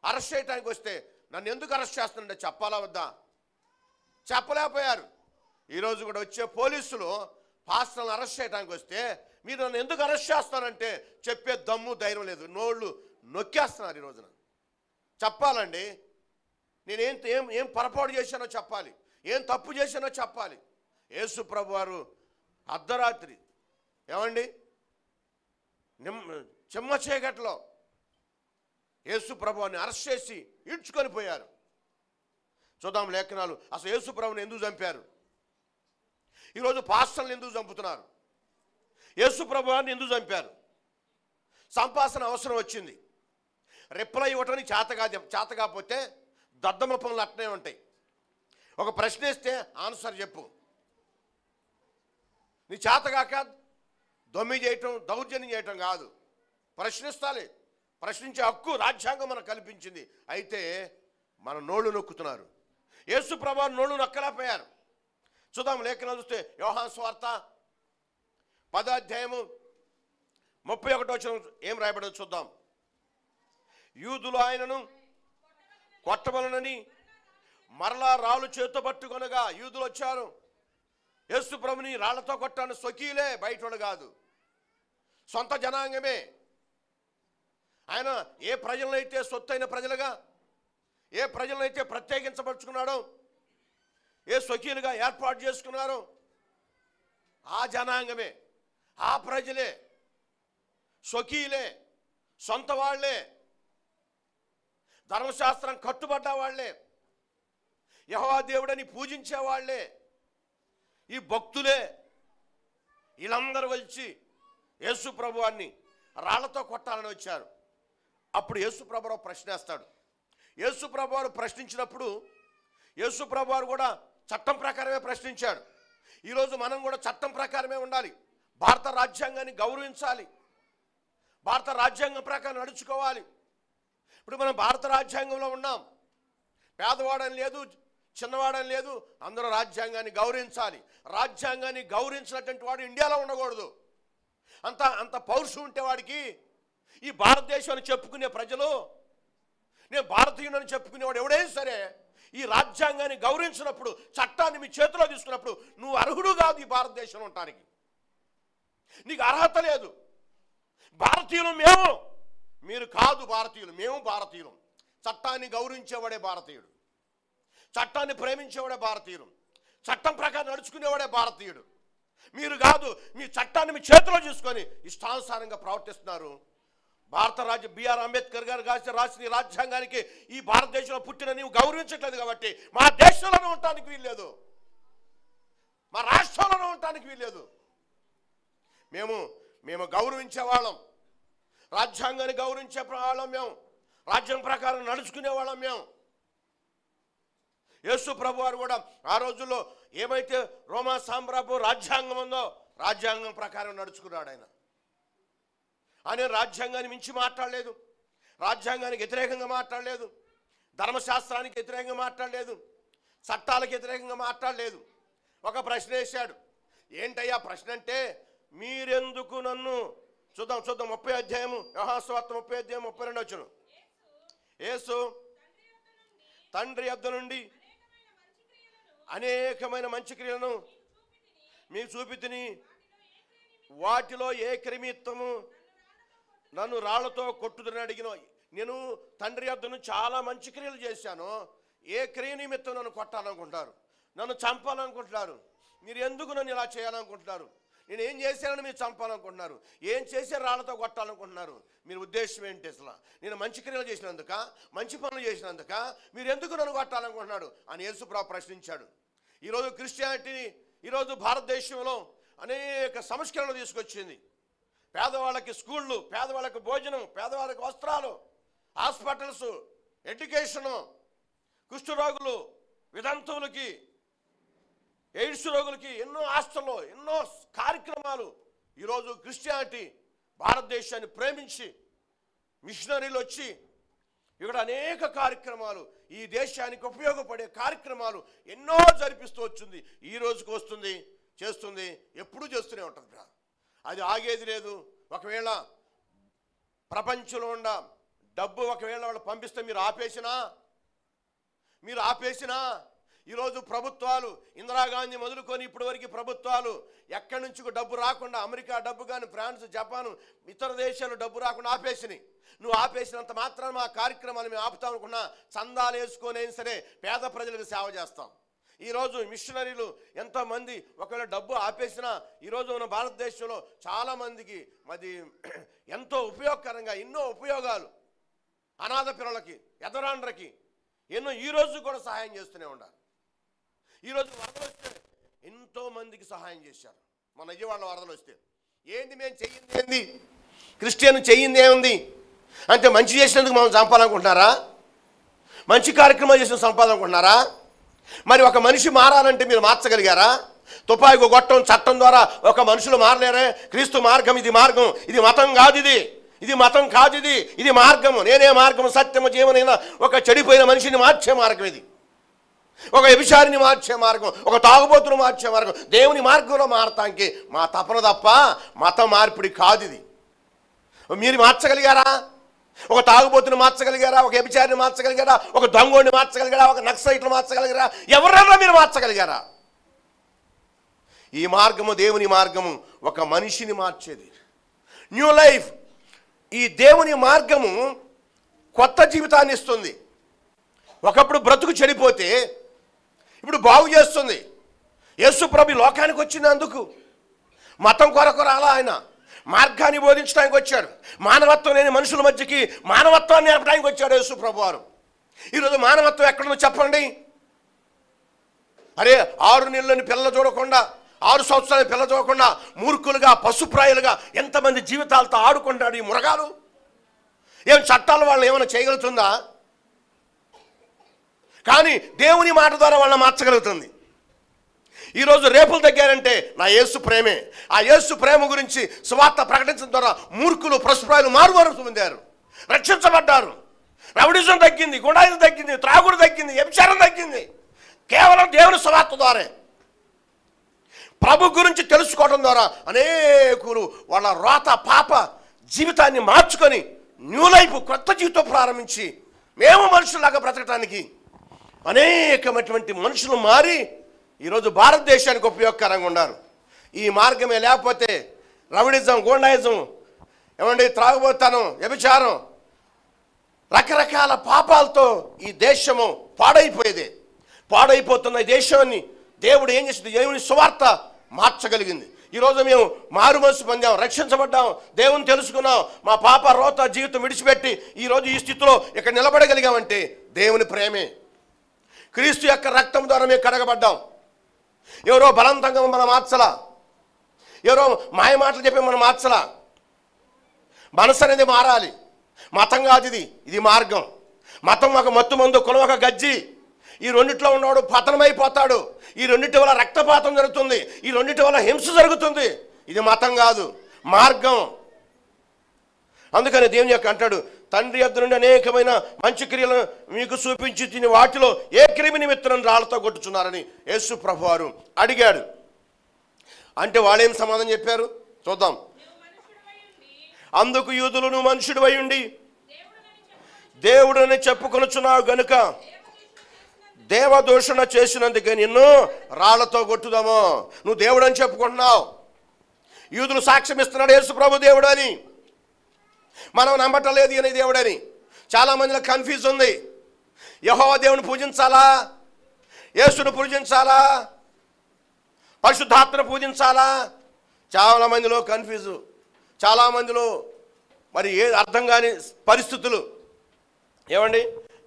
అరెస్ట్ చేయడానికి వస్తే నన్ను ఎందుకు అరెస్ట్ చేస్తుంటే చెప్పాలా వద్దా? చెప్పలేకపోయారు. ఈరోజు కూడా వచ్చే పోలీసులు పాస్టర్లను అరెస్ట్ చేయడానికి వస్తే మీరు నన్ను ఎందుకు అరెస్ట్ చేస్తారంటే చెప్పే దమ్ము ధైర్యం లేదు, నోళ్ళు నొక్కేస్తున్నారు. ఈ రోజున చెప్పాలండి, నేనేం ఏం పొరపాటు చేశానో చెప్పాలి, ఏం తప్పు చేశానో చెప్పాలి. యేసు ప్రభువారు అర్ధరాత్రి ఏమండి చిమ్మ చీకట్లో యేసు ప్రభువుని అరెస్ట్ చేసి ఈడ్చుకొని పోయారు. చూద్దాం లేఖనాలు. అసలు యేసు ప్రభువుని ఎందుకు చంపారు? ఈరోజు పాస్టర్లను ఎందుకు చంపుతున్నారు? యేసు ప్రభువుని ఎందుకు చంపారు? సంపాసన అవసరం వచ్చింది. రిప్లై ఇవ్వటానికి చేత కాకపోతే దద్దమ్మ పనులు అట్నే ఉంటాయి. ఒక ప్రశ్న ఇస్తే ఆన్సర్ చెప్పు. నీ చేతగాక దొమ్మి చేయటం, దౌర్జన్యం చేయటం కాదు. ప్రశ్నిస్తాలి. ప్రశ్నించే హక్కు రాజ్యాంగం మనకు కల్పించింది. అయితే మన నోళ్ళు నొక్కుతున్నారు. యేసు ప్రభువు నోళ్ళు నొక్కలేకపోయారు. చూద్దాం లేఖనాలు చూస్తే యోహాను సువార్త 10వ అధ్యాయము 31వ వచనం ఏం రాయబడదో చూద్దాం. యూదులు ఆయనను కొట్టవలనని మరలా రాళ్ళు చేతో పట్టుకొనగా, యూదులు వచ్చారు. యేసు ప్రభుని రాళ్లతో కొట్టాను. స్వకీయులే, బయటోడు కాదు, సొంత జనాంగమే. ఆయన ఏ ప్రజలనైతే సొత్తైన ప్రజలుగా, ఏ ప్రజలనైతే ప్రత్యేకించబడుచుకున్నాడో, ఏ స్వకీయులుగా ఏర్పాటు చేసుకున్నారో ఆ జనాంగమే, ఆ ప్రజలే, స్వకీయులే, సొంత వాళ్లే, ధర్మశాస్త్రం కట్టుబడ్డ వాళ్లే, యెహోవా దేవుడని పూజించే వాళ్లే, ఈ భక్తులే. వీళ్ళందరూ వచ్చి యేసు ప్రభువాన్ని రాళ్లతో కొట్టాలని వచ్చారు. అప్పుడు యేసు ప్రభువు ప్రశ్నిస్తాడు. యేసు ప్రభువారు ప్రశ్నించినప్పుడు యేసు ప్రభువారు కూడా చట్టం ప్రకారమే ప్రశ్నించాడు. ఈరోజు మనం కూడా చట్టం ప్రకారమే ఉండాలి. భారత రాజ్యాంగాన్ని గౌరవించాలి. భారత రాజ్యాంగం ప్రకారం నడుచుకోవాలి. ఇప్పుడు మనం భారత రాజ్యాంగంలో ఉన్నాం. పేదవాడని లేదు, చిన్నవాడని లేదు, అందరూ రాజ్యాంగాన్ని గౌరవించాలి. రాజ్యాంగాన్ని గౌరవించినటువంటి వాడు ఇండియాలో ఉండకూడదు. అంత పౌరుషం ఉంటే వాడికి ఈ భారతదేశాన్ని చెప్పుకునే ప్రజలు, నేను భారతీయుని చెప్పుకునేవాడు ఎవడైనా సరే ఈ రాజ్యాంగాన్ని గౌరవించినప్పుడు, చట్టాన్ని మీ చేతిలో తీసుకున్నప్పుడు నువ్వు అర్హుడు కాదు ఈ భారతదేశంలో ఉండటానికి. నీకు అర్హత లేదు. భారతీయులు మేము, మీరు కాదు భారతీయులు, మేము భారతీయులు. చట్టాన్ని గౌరవించేవాడే భారతీయుడు, చట్టాన్ని ప్రేమించేవాడే భారతీయుడు, చట్టం ప్రకారం నడుచుకునేవాడే భారతీయుడు. మీరు కాదు, మీ చట్టాన్ని మీ చేతిలో తీసుకొని ఇష్టానుసారంగా ప్రవర్తిస్తున్నారు. భారత బిఆర్ అంబేద్కర్ గారు రాసిన రాజ్యాంగానికి ఈ భారతదేశంలో పుట్టిన నీవు గౌరవించట్లేదు కాబట్టి మా దేశంలోనే ఉండటానికి వీల్లేదు, మా రాష్ట్రంలోనే ఉండటానికి వీల్లేదు. మేము గౌరవించే వాళ్ళం, రాజ్యాంగాన్ని గౌరవించే వాళ్ళం, మేము రాజ్యం ప్రకారం నడుచుకునే వాళ్ళం. మేము యేసు ప్రభు వారు కూడా ఆ రోజుల్లో ఏమైతే రోమా సామ్రాజ్యం రాజ్యాంగం ఉందో రాజ్యాంగం ప్రకారం నడుచుకున్నాడు. ఆయన రాజ్యాంగాన్ని మించి మాట్లాడలేదు, రాజ్యాంగానికి వ్యతిరేకంగా మాట్లాడలేదు, ధర్మశాస్త్రానికి వ్యతిరేకంగా మాట్లాడలేదు, చట్టాలకు వ్యతిరేకంగా మాట్లాడలేదు. ఒక ప్రశ్న వేశాడు. ఏంటయ్యా ప్రశ్న అంటే, మీరెందుకు నన్ను చూద్దాం 30వ అధ్యాయము యోహాను సువార్త 30వ అధ్యాయం 32వ వచనం. యేసు తండ్రి యొద్ద నుండి అనేకమైన మంచి క్రియలను మీకు చూపితిని, వాటిలో ఏ క్రిమిత్వము నన్ను రాళ్లతో కొట్టుదని అడిగిన. నేను తండ్రి యొద్ద నుంచి చాలా మంచి క్రియలు చేశాను, ఏ క్రియ నిమిత్తం నన్ను కొట్టాలనుకుంటారు, నన్ను చంపాలనుకుంటున్నారు, మీరు ఎందుకు నన్ను ఇలా చేయాలనుకుంటున్నారు, నేను ఏం చేశానని మీరు చంపాలనుకుంటున్నారు, ఏం చేశారు రాళ్లతో కొట్టాలనుకుంటున్నారు. మీరు ఉద్దేశం ఏంటి అసలు? నేను మంచి క్రియలు చేసినందుక, మంచి పనులు చేసినందుక మీరు ఎందుకు నన్ను కొట్టాలనుకుంటున్నాడు అని యేసుప్రభు ప్రశ్నించాడు. ఈరోజు క్రిస్టియానిటీని ఈరోజు భారతదేశంలో అనేక సంస్కరణలు తీసుకొచ్చింది. పేదవాళ్ళకి స్కూళ్ళు, పేదవాళ్ళకి భోజనం, పేదవాళ్ళకి వస్త్రాలు, హాస్పిటల్స్, ఎడ్యుకేషను, కుష్ఠరోగులు, వితంతువులకి, ఎయిడ్స్ రోగులకి ఎన్నో హాస్టల్లో ఎన్నో కార్యక్రమాలు. ఈరోజు క్రిస్టియానిటీ భారతదేశాన్ని ప్రేమించి మిషనరీలు వచ్చి ఇక్కడ అనేక కార్యక్రమాలు, ఈ దేశానికి ఉపయోగపడే కార్యక్రమాలు ఎన్నో జరిపిస్తూ వచ్చింది. ఈ రోజుకు వస్తుంది, చేస్తుంది, ఎప్పుడూ చేస్తూనే ఉంటుంది. అది ఆగేది లేదు. ఒకవేళ ప్రపంచంలో ఉన్న డబ్బు ఒకవేళ వాళ్ళు పంపిస్తే మీరు ఆపేసినా ఈరోజు ప్రభుత్వాలు, ఇందిరాగాంధీ మొదలుకొని ఇప్పటి వరకు ప్రభుత్వాలు ఎక్కడి నుంచి డబ్బు రాకుండా, అమెరికా డబ్బు కానీ, ఫ్రాన్స్, జపాను, ఇతర దేశాలు డబ్బు రాకుండా ఆపేసినాయి. నువ్వు ఆపేసినంత మాత్రం మా కార్యక్రమాలు మేము ఆపుతాం అనుకున్నా చందాలు వేసుకొని అయినా సరే పేద ప్రజలకు సేవ చేస్తాం. ఈరోజు మిషనరీలు ఎంతోమంది ఒకవేళ డబ్బు ఆపేసినా ఈరోజు మన భారతదేశంలో చాలామందికి అది ఎంతో ఉపయోగకరంగా ఎన్నో ఉపయోగాలు, అనాథ పిల్లలకి, ఎదరాండ్రకి ఎన్నో ఈరోజు కూడా సహాయం చేస్తూనే ఉన్నారు. ఈరోజు వరదలు వస్తే ఎంతోమందికి సహాయం చేశారు. మన విజయవాడ వరదలు వస్తే ఏంది మేము చెయ్యింది, ఏంది క్రిస్టియన్ చెయ్యింది ఏముంది అంటే మంచి చేసినందుకు మనం చంపాలనుకుంటున్నారా? మంచి కార్యక్రమాలు చేసిన సంపాదనుకుంటున్నారా? మరి ఒక మనిషి మారాలంటే మీరు మార్చగలిగారా? తుపాయికి కొట్టడం చట్టం ద్వారా ఒక మనుషులు మారలేరే? క్రీస్తు మార్గం, ఇది మార్గం, ఇది మతం కాదు, ఇది మతం కాదు, ఇది మార్గము, నేనే మార్గము, సత్యము, జీవనైన ఒక చెడిపోయిన మనిషిని మార్చే మార్గం ఇది. ఒక వ్యభిచారిని మార్చే మార్గం, ఒక తాగుబోతును మార్చే మార్గం, దేవుని మార్గంలో మారటానికి మా తపన తప్ప మత మార్పిడి కాదు ఇది. మీరు మార్చగలిగారా? ఒక తాగుబోతుని మార్చగలిగారా? ఒక వ్యభిచారిని మార్చగలిగారా? ఒక దొంగోడిని మార్చగలిగారా? ఒక నక్సలైట్ను మార్చగలిగారా? ఎవరన్నా మీరు మార్చగలిగారా? ఈ మార్గము, దేవుని మార్గము ఒక మనిషిని మార్చేది. New life. ఈ దేవుని మార్గము కొత్త జీవితాన్ని ఇస్తుంది. ఒకప్పుడు బ్రతుకు చెడిపోతే ఇప్పుడు బాగు చేస్తుంది. యేసు ప్రభు లోకానికి వచ్చినందుకు మతం కొరకు రాలా, ఆయన మార్గాన్ని బోధించడానికి వచ్చాడు. మానవత్వం లేని మనుషుల మధ్యకి మానవత్వాన్ని నేర్పడానికి వచ్చాడు యేసు ప్రభు వారు. ఈరోజు మానవత్వం ఎక్కడుందో చెప్పండి. అరే 6 నెలలని పిల్లలు చూడకుండా, 6 సంవత్సరాల పిల్ల చూడకుండా మూర్ఖులుగా, పశుప్రాయులుగా ఎంతమంది జీవితాలతో ఆడుకుంటాడు ఈ మృగాలు. ఏం చట్టాలు వాళ్ళని ఏమైనా చేయగలుగుతుందా? కానీ దేవుని మాట ద్వారా వాళ్ళని మార్చగలుగుతుంది. ఈరోజు రేపులు తగ్గారంటే నా యేసు ప్రేమే. ఆ యేసు ప్రేమ గురించి సువార్త ప్రకటించడం ద్వారా మూర్ఖులు, పశుప్రాయులు మారువారు పొందారు, రక్షించబడ్డారు. రౌడిజం తగ్గింది, గుండాయిజం తగ్గింది, త్రాగుడు తగ్గింది, వ్యభిచారం తగ్గింది. కేవలం దేవుని సువార్త ద్వారా, ప్రభు గురించి తెలుసుకోవడం ద్వారా అనేకులు వాళ్ళ రోత పాప జీవితాన్ని మార్చుకొని న్యూ లైఫ్, కొత్త జీవితం ప్రారంభించి మేము మనుషులాగా బ్రతకటానికి అనేకమైనటువంటి మనుషులు మారి ఈరోజు భారతదేశానికి ఉపయోగకరంగా ఉన్నారు. ఈ మార్గమే లేకపోతే రౌడిజం, గుండాయిజం, ఏమండి త్రాగుబోతాను, వ్యభిచారం, రకరకాల పాపాలతో ఈ దేశము పాడైపోతున్న ఈ దేశాన్ని దేవుడు ఏం చేసింది? దేవుని సువార్త మార్చగలిగింది. ఈరోజు మేము మారు మనసు పొందాం, రక్షించబడ్డాం, దేవుని తెలుసుకున్నాం, మా పాప రోత జీవితం విడిచిపెట్టి ఈరోజు ఈ స్థితిలో ఇక్కడ నిలబడగలిగామంటే దేవుని ప్రేమే. క్రీస్తు యొక్క రక్తం ద్వారా మేము కడగబడ్డాం. ఎవరో బలవంతంగా మనం మార్చలా, ఎవరో మాయ మాటలు చెప్పి మనం మార్చలా. మనసు అనేది మారాలి. మతం కాదు ఇది మార్గం. మతం ఒక మత్తు మందు, కులం ఒక గజ్జి. ఈ రెండిట్లో ఉన్నవాడు పతనమైపోతాడు. ఈ రెండిటి వల్ల రక్తపాతం జరుగుతుంది, ఈ రెండిటి వల్ల హింస జరుగుతుంది. ఇది మతం కాదు, మార్గం. అందుకని దేవుని యొక్క అంటాడు, తండ్రి యొద్ద నుండి అనేకమైన మంచి క్రియలను మీకు చూపించి తిని వాటిలో ఏ క్రిమి నిమిత్తం రాళ్లతో కొట్టుచున్నారని యేసు ప్రభువారు అడిగాడు. అంటే వాళ్ళేం సమాధానం చెప్పారు చూద్దాం. అందుకు యూదులు, నువ్వు మనుషుడివై ఉండి దేవుడని చెప్పుకొనుచున్నావు గనుక దేవదూషణ చేసినందుకే నిన్ను రాళ్లతో కొట్టుదామో. నువ్వు దేవుడు అని చెప్పుకుంటున్నావు. యూదులు సాక్ష్యం ఇస్తున్నాడు యేసు ప్రభు దేవుడు అని, మనం నమ్మటం లేదు ఈయన దేవుడని. చాలామందిలో కన్ఫ్యూజ్ ఉంది. యెహోవా దేవుని పూజించాలా, యేసును పూజించాలా, పరిశుద్ధాత్మను పూజించాలా, చాలా మందిలో కన్ఫ్యూజు, చాలామందిలో మరి అర్థం కాని పరిస్థితులు. ఏమండి,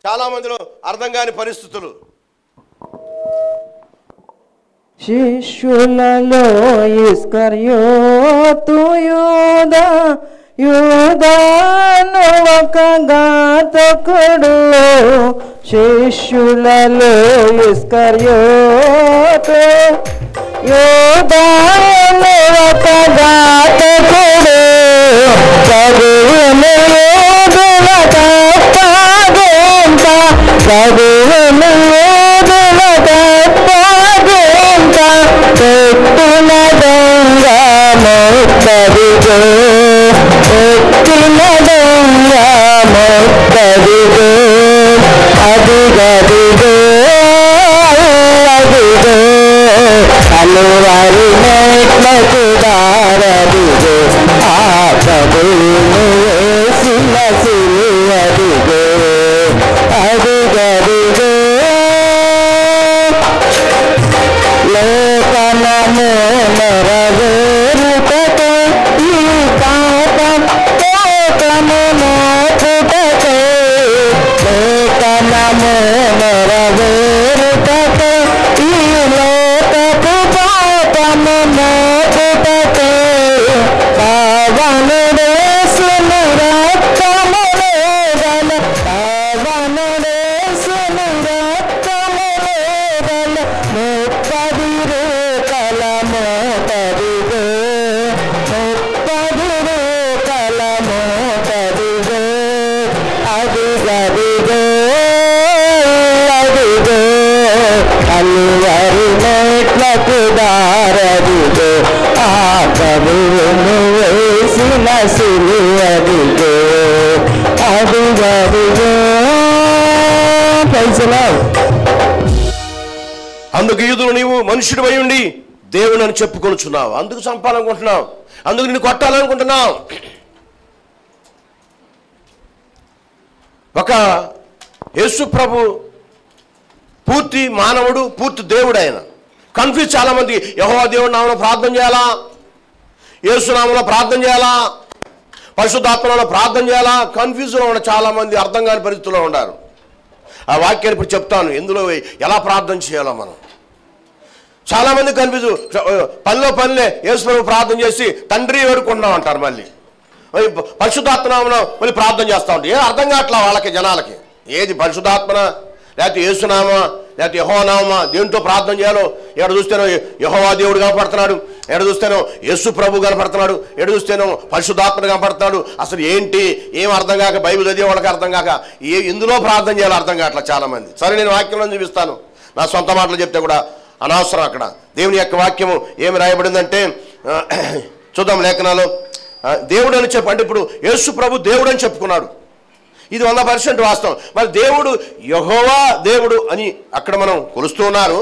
చాలామందిలో అర్థం కాని పరిస్థితులు. శిష్యులలో ఇస్కర్యోతు యూదాను ఒక ఘాతకుడు. శిష్యులలో ఇస్కర్యోతు యూదాను ఒక ఘాతకుడు. చదువును యూదుల తప్పగేంత, చదువును యూదుల తప్పగేంత, ఎత్తున దొంగ మొత్తదిగో, ఎత్తున దొంగ మొత్తదిగో, అదిగదిగో అదిగో అలువారి మెట్లకు దారదిగో, ఆ ప్రభువును వేసిన సిలువదిగో, అదిగదిగో లేఖనము నెరవేరుటకు ఈ పాపం లోకము మోపుటకు, లేఖనము నెరవేరుటకు ఈ లోకపు పాపము మోపుటకు, పావనుడేసుని రక్తము లేదన, పావనుడేసుని రక్తము లేదన, ముప్పది రేఖల మోతదిగో, ముప్పది రేఖల మోతదిగో, అదిగదిగో అదిగో అలువరి మెట్లకు దారదిగో, ఆ ప్రభువును వేసిన సిలువదిగో, అదిగదిగో. Praise the Lord. అందుకు యూదులు నీవు మనుషుడివై ఉండి దేవుడు అని చెప్పుకొనుచున్నావు, అందుకు చంపాలనుకుంటున్నావు, అందుకు నిన్ను కొట్టాలనుకుంటున్నావు. ఒక యేసు ప్రభు పూర్తి మానవుడు, పూర్తి దేవుడు. ఆయన కన్ఫ్యూజ్ చాలామంది. యెహోవా దేవుడి నామములో ప్రార్థన చేయాలా, యేసు నామములో ప్రార్థన చేయాలా, పరిశుద్ధాత్మలో ప్రార్థన చేయాలా, కన్ఫ్యూజ్లో ఉన్న చాలామంది అర్థం కాని పరిస్థితుల్లో ఉన్నారు. ఆ వాక్యాన్ని ఇప్పుడు చెప్తాను, ఎందులో ఎలా ప్రార్థన చేయాలో. మనం చాలామంది కన్ఫ్యూజ్, పనిలే యేసు ప్రభు ప్రార్థన చేసి తండ్రి వేడుకుంటున్నాం అంటారు, మళ్ళీ పరిశుద్ధాత్మనామలో మళ్ళీ ప్రార్థన చేస్తూ ఉంటారు. ఏం అర్థం కావట్లా వాళ్ళకి, జనాలకి. ఏది పరిశుద్ధాత్మన, లేకపోతే యేసునామా, లేకపోతే యెహోవానామా, దేంతో ప్రార్థన చేయాలో. ఎక్కడ చూస్తేనో యెహోవా దేవుడు కనపడుతున్నాడు, ఎక్కడ చూస్తేనో యేసు ప్రభు కనపడుతున్నాడు, ఎక్కడ చూస్తేనో పరిశుద్ధాత్మ కనపడుతున్నాడు. అసలు ఏంటి, ఏం అర్థం కాక, బైబిల్ చదివే వాళ్ళకి అర్థం కాక ఎందులో ప్రార్థన చేయాలో అర్థం కావట్లా చాలామంది. సరే, నేను వాక్యంలో చూపిస్తాను, నా సొంత మాటలు చెప్తే కూడా అనవసరం. అక్కడ దేవుని యొక్క వాక్యము ఏమి రాయబడిందంటే చూద్దాం లేఖనాలు. దేవుడు అని అంటే ఇప్పుడు యేసు ప్రభు దేవుడు అని చెప్పుకున్నాడు, ఇది 100% వాస్తవం. మరి దేవుడు యెహోవా దేవుడు అని అక్కడ మనం కొలుస్తూ ఉన్నారు.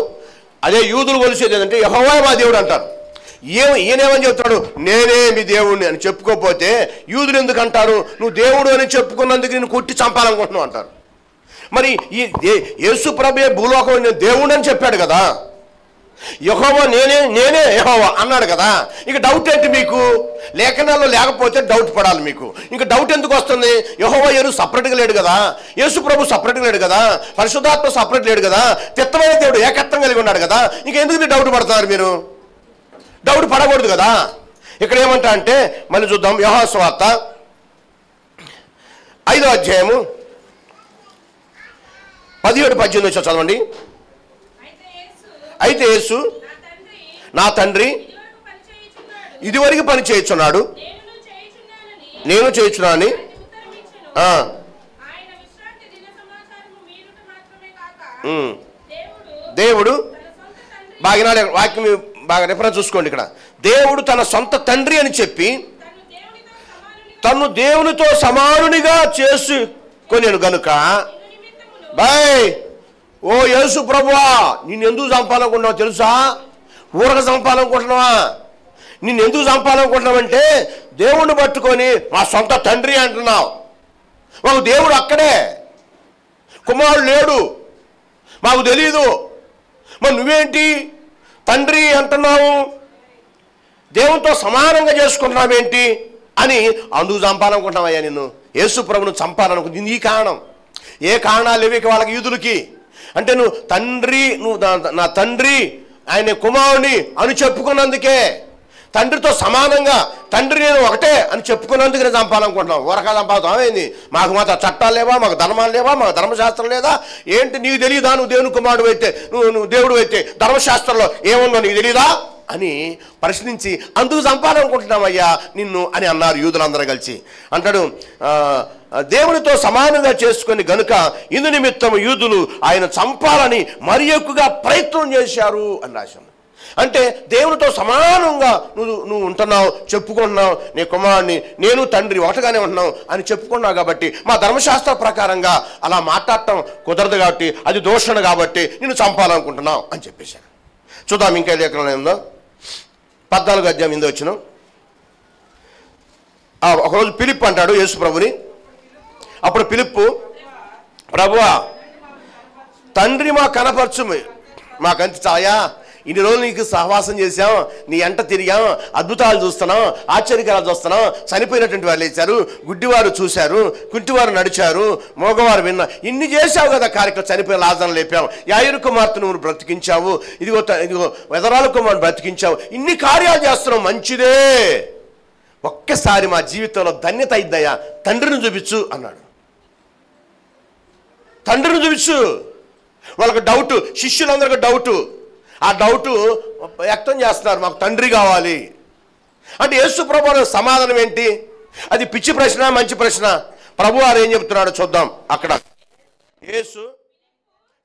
అదే యూదులు కొలిసేది ఏంటంటే యెహోవా మా దేవుడు అంటారు. ఈయనేమని చెప్తాడు, నేనే మీ దేవుడిని అని చెప్పుకోకపోతే యూదులు ఎందుకు అంటారు, నువ్వు దేవుడు అని చెప్పుకున్నందుకు నేను కొట్టి చంపాలనుకుంటున్నావు అంటారు. మరి ఈ యేసు ప్రభువే భూలోకం దేవుడు అని చెప్పాడు కదా, యెహోవా నేనే యెహోవా అన్నాడు కదా. ఇక డౌట్ ఏంటి మీకు? లేఖనాల్లో లేకపోతే డౌట్ పడాలి మీకు. ఇంకా డౌట్ ఎందుకు వస్తుంది? యెహోవా ఎవరు సపరేట్గా లేడు కదా, యేసు ప్రభు సపరేట్గా లేడు కదా, పరిశుద్ధాత్మ సపరేట్ లేడు కదా, తిత్తమైన దేవుడు ఏకత్వం కలిగి ఉన్నాడు కదా. ఇంకా ఎందుకు మీరు డౌట్ పడుతున్నారు? మీరు డౌట్ పడకూడదు కదా. ఇక్కడ ఏమంటా అంటే మళ్ళీ చూద్దాం, యోహాను సువార్త 5వ అధ్యాయము 17-18 చదవండి. అయితే యేసు నా తండ్రి ఇదివరకు పని చేయుచున్నాడు, నేను చేయుచున్నానని. దేవుడు బాగా వాక్యం బాగా రిఫరెన్స్ చూసుకోండి. ఇక్కడ దేవుడు తన సొంత తండ్రి అని చెప్పి తను దేవునితో సమానునిగా చేసుకొనేను గనుక, బాయ్ ఓ యేసు ప్రభువా, నిన్ను ఎందుకు చంపాలనుకుంటున్నావు తెలుసా? ఊరక చంపాలనుకుంటున్నావా? నిన్ను ఎందుకు చంపాలనుకుంటున్నావంటే దేవుణ్ణి పట్టుకొని మా సొంత తండ్రి అంటున్నావు. మాకు దేవుడు అక్కడే, కుమారుడు లేడు, మాకు తెలీదు. మరి నువ్వేంటి తండ్రి అంటున్నావు? దేవునితో సమానంగా చేసుకుంటున్నావేంటి అని అందుకు చంపాలనుకుంటున్నావయ్యా నిన్ను. యేసు ప్రభును చంపాలనుకుంటుంది ఈ కారణం. ఏ కారణాలు లేవు ఇక వాళ్ళకి యూదులకి అంటే నువ్వు తండ్రి, నువ్వు నా తండ్రి, ఆయన కుమారుని అని చెప్పుకున్నందుకే, తండ్రితో సమానంగా తండ్రి నేను ఒకటే అని చెప్పుకున్నందుకు నేను చంపాలనుకుంటున్నాం. ఊరకా చంపాతాం ఏంది? మాకు మాత్రం చట్టాలు లేవా, మాకు ధర్మాలు లేవా, మాకు ధర్మశాస్త్రం లేదా ఏంటి? నీకు తెలియదా? నువ్వు దేవుని కుమారుడు అయితే, నువ్వు దేవుడు అయితే ధర్మశాస్త్రంలో ఏముందో నీకు తెలియదా అని ప్రశ్నించి అందుకు చంపాలనుకుంటున్నామయ్యా నిన్ను అని అన్నారు యూదులందరూ కలిసి. అంటాడు దేవునితో సమానంగా చేసుకొని గనుక ఇందు నిమిత్తం యూదులు ఆయన చంపాలని మరి ఎక్కువగా ప్రయత్నం చేశారు అని రాశాను. అంటే దేవునితో సమానంగా నువ్వు ఉంటున్నావు, చెప్పుకుంటున్నావు, నీ కుమారుని నేను తండ్రి ఒకటిగానే ఉంటున్నావు అని చెప్పుకున్నావు కాబట్టి మా ధర్మశాస్త్ర ప్రకారంగా అలా మాట్లాడటం కుదరదు కాబట్టి అది దోషణ కాబట్టి నిన్ను చంపాలనుకుంటున్నావు అని చెప్పేశాను. చూద్దాం ఇంకా లేఖనం ఏందో. 14 అధ్యాయం 8 వచ్చిన. ఒకరోజు ఫిలిప్ అంటాడు యేసు ప్రభుని. అప్పుడు ఫిలిప్పు, ప్రభువా తండ్రి మా కనపరచు, మాకంత చాయా, ఇన్ని రోజులు నీకు సహవాసం చేశాం, నీ ఎంట తిరిగాం, అద్భుతాలు చూస్తున్నాం, ఆశ్చర్యకరాలు చూస్తున్నాం, చనిపోయినటువంటి వాళ్ళు లేచారు, గుడ్డివారు చూశారు, కుంటివారు నడిచారు, మోగవారు విన్నా, ఇన్ని చేశావు కదా కార్యక్రమం. చనిపోయిన లాజరును లేపావు, యాయిరు కుమార్తెను నువ్వు బ్రతికించావు, ఇదిగో వెదరాల కుమారుని బ్రతికించావు, ఇన్ని కార్యాలు చేస్తున్నావు, మంచిదే, ఒక్కసారి మా జీవితంలో ధన్యత అయిద్దయ్యా, తండ్రిని చూపించు అన్నాడు. తండ్రిని చూపించు. వాళ్ళకి డౌట్, శిష్యులందరికీ డౌటు. ఆ డౌటు వ్యక్తం చేస్తున్నారు, మాకు తండ్రి కావాలి అంటే. యేసు ప్రభు సమాధానం ఏంటి? అది పిచ్చి ప్రశ్న, మంచి ప్రశ్న? ప్రభు వారు ఏం చెప్తున్నాడో చూద్దాం. అక్కడ యేసు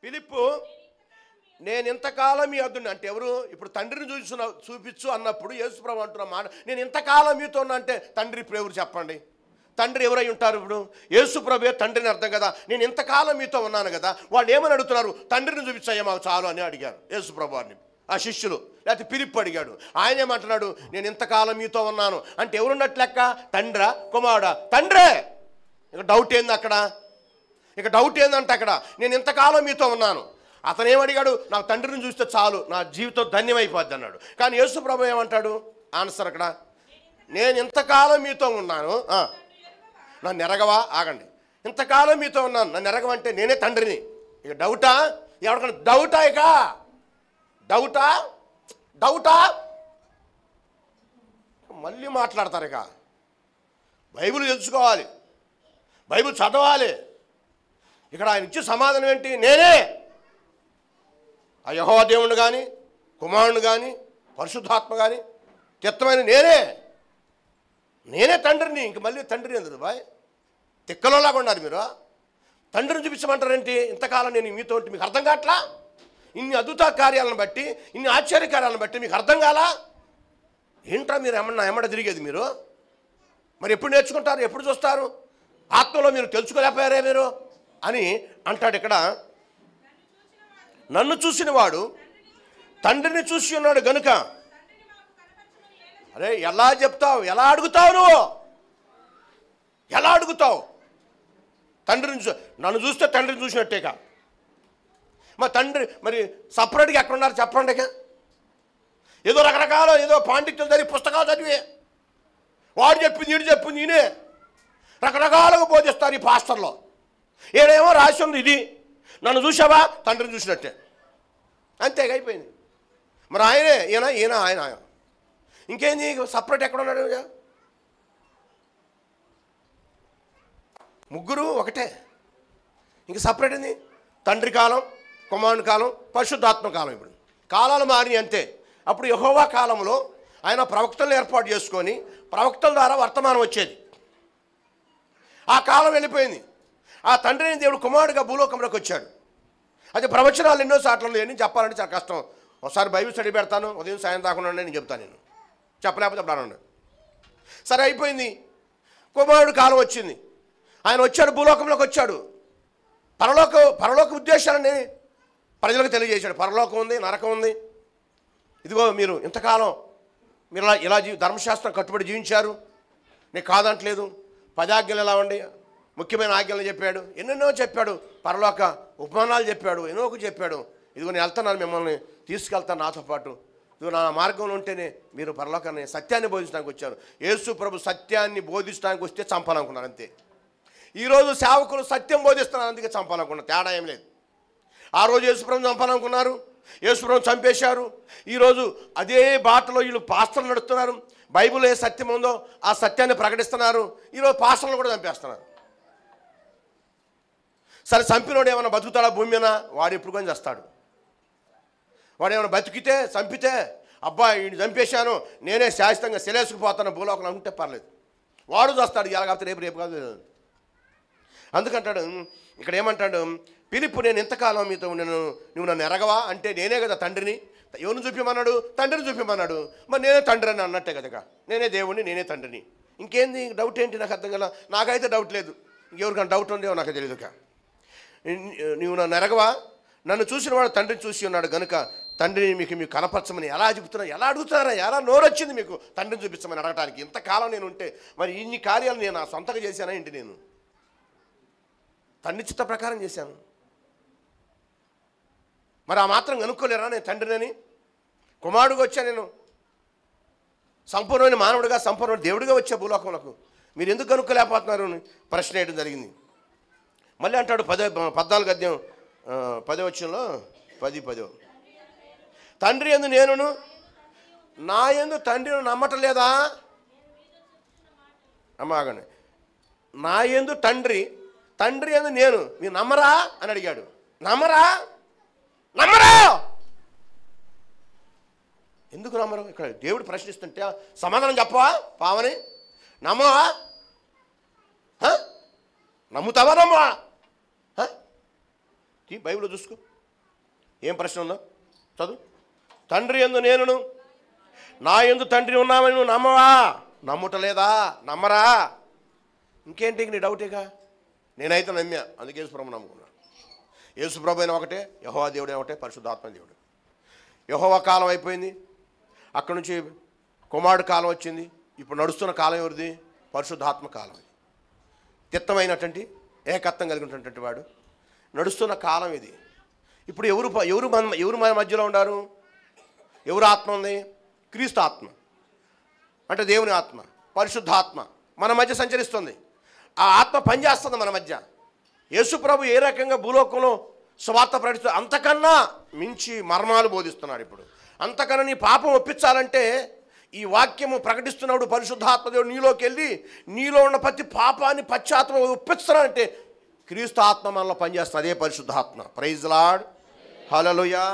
ఫిలిప్పు, నేను ఇంతకాలం మీ వద్దు అంటే ఎవరు? ఇప్పుడు తండ్రిని చూపించు అన్నప్పుడు యేసు ప్రభు అంటున్న మాట, నేను ఇంతకాలం మీతో ఉన్నా అంటే తండ్రి ఇప్పుడు ఎవరు చెప్పండి? తండ్రి ఎవరై ఉంటారు? ఇప్పుడు యేసు ప్రభువే తండ్రిని అర్థం కదా. నేను ఇంతకాలం మీతో ఉన్నాను కదా. వాళ్ళు ఏమని అడుగుతున్నారు? తండ్రిని చూపించాయా మాకు చాలు అని అడిగారు యేసు ప్రభు వారిని ఆ శిష్యులు. లేకపోతే ఫిలిప్ అడిగాడు. ఆయన ఏమంటున్నాడు? నేను ఇంతకాలం మీతో ఉన్నాను అంటే ఎవరున్నట్టు లెక్క? తండ్రా, కుమారుడా? తండ్రే. ఇక డౌట్ ఏంది అక్కడ? ఇక డౌట్ ఏందంటే అక్కడ నేను ఇంతకాలం మీతో ఉన్నాను. అతను ఏమడిగాడు? నాకు తండ్రిని చూస్తే చాలు, నా జీవితం ధన్యమైపోద్ది అన్నాడు. కానీ యేసు ప్రభు ఏమంటాడు? ఆన్సర్ అక్కడ, నేను ఇంతకాలం మీతో ఉన్నాను, నన్ను ఎరగవా? ఆగండి, ఇంతకాలం మీతో ఉన్నాను, నన్ను ఎరగవంటే నేనే తండ్రిని. ఇక డౌటా? ఎవరికన్నా డౌటా? ఇక డౌటా? మళ్ళీ మాట్లాడతారు. ఇక బైబిల్ తెలుసుకోవాలి, బైబిల్ చదవాలి. ఇక్కడ ఆయన ఇచ్చే సమాధానం ఏంటి? నేనే ఆ యెహోవా దేవుని కానీ, కుమారుని కానీ, పరిశుద్ధాత్మ కానీ, చిత్తమైన నేనే తండ్రిని. ఇంక మళ్ళీ తండ్రి ఎందుకు బాయ్? తిక్కలోలాగా ఉన్నారు మీరు. తండ్రిని చూపించమంటారేంటి? ఇంతకాలం నేను మీతో ఉంటే మీకు అర్థం కావట్లా? ఇన్ని అద్భుత కార్యాలను బట్టి, ఇన్ని ఆశ్చర్యకార్యాలను బట్టి మీకు అర్థం కాలా? ఏంట్రా మీరు ఎమ్మడ తిరిగేది మీరు? మరి ఎప్పుడు నేర్చుకుంటారు? ఎప్పుడు చూస్తారు? ఆత్మలో మీరు తెలుసుకోలేకపోయారే మీరు అని అంటాడు ఇక్కడ. నన్ను చూసిన వాడు తండ్రిని చూసి ఉన్నాడు గనుక. అరే ఎలా చెప్తావు? ఎలా అడుగుతావు నువ్వు? ఎలా అడుగుతావు? తండ్రిని నన్ను చూస్తే తండ్రిని చూసినట్టేక. మా తండ్రి మరి సపరేట్గా ఎక్కడున్నారు చెప్పండి. ఏదో రకరకాల ఏదో పాండిత్యం చదివి పుస్తకాలు చదివి వాడు చెప్పింది వీడు చెప్పింది ఈయనే రకరకాలుగా బోధిస్తారు ఈ పాస్టర్లో. ఏడేమో రాసి ఉంది ఇది, నన్ను చూసావా తండ్రిని చూసినట్టే, అంతేగా అయిపోయింది. మరి ఆయనే ఈయన ఆయన ఇంకేంది? సపరేట్ ఎక్కడ ఉన్నాడు? ముగ్గురు ఒకటే, ఇంక సపరేట్ ఏంది? తండ్రి కాలం, కుమారుని కాలం, పరిశుద్ధాత్మ కాలం. ఇప్పుడు కాలాలు మారి అంతే. అప్పుడు యెహోవా కాలంలో ఆయన ప్రవక్తలను ఏర్పాటు చేసుకొని ప్రవక్తల ద్వారా వర్తమానం వచ్చేది. ఆ కాలం వెళ్ళిపోయింది. ఆ తండ్రి అయిన దేవుడు కుమారుడిగా భూలోకంలోకి వచ్చాడు. అది ప్రవచనాలు ఎన్నో సార్లు ఎన్ని చెప్పాలంటే చాలా కష్టం. ఒకసారి బైబిల్ స్టడీ పెడతాను, ఉదయం సాయం దాకుండా నేను చెప్తాను. నేను చెప్పలేకపోతే చెప్పడాను. సరే అయిపోయింది. కుమారుడు కాలం వచ్చింది. ఆయన వచ్చాడు, భూలోకంలోకి వచ్చాడు. పరలోక ఉద్దేశాలని ప్రజలకు తెలియజేశాడు. పరలోకం ఉంది, నరకం ఉంది. ఇదిగో మీరు ఇంతకాలం మీరు ఇలా ధర్మశాస్త్రం కట్టుబడి జీవించారు, నీకు కాదంటలేదు. 10 ఆజ్ఞలు ఎలా ఉండి ముఖ్యమైన ఆజ్ఞలు చెప్పాడు, ఎన్నెన్నో చెప్పాడు. పరలోక ఉపమానాలు చెప్పాడు, ఎన్నో చెప్పాడు. ఇదిగో నేను వెళ్తున్నాను, మిమ్మల్ని తీసుకెళ్తాను నాతో పాటు. నువ్వు నా మార్గంలో ఉంటేనే మీరు పరలోకాన్ని సత్యాన్ని బోధించడానికి వచ్చారు. యేసు ప్రభు సత్యాన్ని బోధించడానికి వస్తే చంపాలనుకున్నారు అంతే. ఈరోజు సేవకులు సత్యం బోధిస్తున్నారు, అందుకే చంపాలనుకున్నారు, తేడా ఏం లేదు. ఆ రోజు యేసుప్రభుని చంపాలనుకున్నారు, యేసుప్రభుని చంపేశారు. ఈరోజు అదే బాటలో వీళ్ళు పాస్టర్లు నడుస్తున్నారు, బైబిల్లో ఏ సత్యం ఉందో ఆ సత్యాన్ని ప్రకటిస్తున్నారు. ఈరోజు పాస్టర్లు కూడా చంపేస్తున్నారు. సరే చంపినోడు ఏమైనా బతుకుతాడా భూమి మీద? వాడు ఎప్పుడు కొని చేస్తాడు. వాడు ఏమైనా బతికితే చంపితే అబ్బా వీడిని చంపేశాను నేనే శాశ్వతంగా శిలేసుకుపోతాను భూలోకం అనుకుంటే పర్లేదు, వాడు చేస్తాడు. ఇలా కాకపోతే రేపు కాదు. అందుకంటాడు ఇక్కడ ఏమంటాడు, పిలుపు నేను ఎంతకాలం మీతో నువ్వు నన్ను ఎరగవా అంటే నేనే కదా తండ్రిని. ఎవరిని చూపించమన్నాడు? తండ్రిని చూపించమన్నాడు. మరి నేనే తండ్రి అని అన్నట్టే కదా, నేనే దేవుడిని నేనే తండ్రిని. ఇంకేంది డౌట్ ఏంటి? నాకు అర్థం కదా. నాకైతే డౌట్ లేదు, ఇంకెవరికైనా డౌట్ ఉందేమో నాకు తెలియదు. నువ్వు నన్ను ఎరగవా? నన్ను చూసిన వాడు తండ్రిని చూసి ఉన్నాడు కనుక తండ్రిని మీకు కనపరచమని ఎలా చెబుతున్నా, ఎలా అడుగుతున్నారా, ఎలా నోరొచ్చింది మీకు తండ్రిని చూపించమని అడగటానికి? ఇంతకాలం నేను ఉంటే మరి ఇన్ని కార్యాలు నేను నా సొంతగా చేశానా ఏంటి? నేను తండ్రి చిత్త ప్రకారం చేశాను. మరి ఆ మాత్రం కనుక్కోలేరా నేను తండ్రినని? కుమారుడుగా వచ్చా, నేను సంపూర్ణమైన మానవుడిగా సంపూర్ణ దేవుడిగా వచ్చా భూలోకములకు. మీరు ఎందుకు కనుక్కోలేకపోతున్నారు అని ప్రశ్న వేయడం జరిగింది. మళ్ళీ అంటాడు 14 అధ్యాయం 10వ వచనంలో 10 తండ్రి యందు నేనును నా యందు తండ్రిని నమ్మటలేదా? అమ్మాగండి, నా యందు తండ్రి యందు నేను మీరు నమ్మరా అని అడిగాడు. నమ్మరా? ఎందుకు నమ్మరు? ఇక్కడ దేవుడు ప్రశ్నిస్తుంటే సమాధానం చెప్పవా? పావని నమ్మవా? నమ్ముతావా? నమ్మవా? బైబిల్లో చూసుకో ఏం ప్రశ్న ఉందో చదువు. తండ్రి యందు నేనును నా యందు తండ్రి ఉన్నామని నువ్వు నమ్మవా? నమ్ముటలేదా? నమ్మరా? ఇంకేంటి నీ డౌటేగా? నేనైతే నమ్మా, అందుకే యేసుప్రభు నమ్ముకున్నాను. యేసుప్రభు అయినా ఒకటే, యెహోవా దేవుడే ఒకటే, పరిశుద్ధాత్మ దేవుడు. యెహోవా కాలం అయిపోయింది, అక్కడి నుంచి కుమారుడు కాలం వచ్చింది. ఇప్పుడు నడుస్తున్న కాలం ఎవరిది? పరిశుద్ధాత్మ కాలం. తిత్తమైనటువంటి ఏకత్వం కలిగినటువంటి వాడు నడుస్తున్న కాలం ఇది. ఇప్పుడు ఎవరు మన మధ్యలో ఉన్నారు? ఎవరు ఆత్మ ఉంది? క్రీస్తు ఆత్మ అంటే దేవుని ఆత్మ, పరిశుద్ధాత్మ మన మధ్య సంచరిస్తుంది. ఆ ఆత్మ పనిచేస్తుంది మన మధ్య. యేసు ప్రభు ఏ రకంగా భూలోకంలో సువార్త ప్రకటిస్తూ అంతకన్నా మించి మర్మాలు బోధిస్తున్నాడు. ఇప్పుడు అంతకన్నా నీ పాపం ఒప్పించాలంటే ఈ వాక్యము ప్రకటిస్తున్నప్పుడు పరిశుద్ధాత్మ దేవుడు నీలోకి వెళ్ళి నీలో ఉన్న ప్రతి పాపాన్ని పశ్చాత్తాపం ఒప్పిస్తున్నాడంటే క్రీస్తు ఆత్మ మనలో పనిచేస్తుంది. అదే పరిశుద్ధాత్మ. ప్రైజ్ లార్డ్, హల్లెలూయా.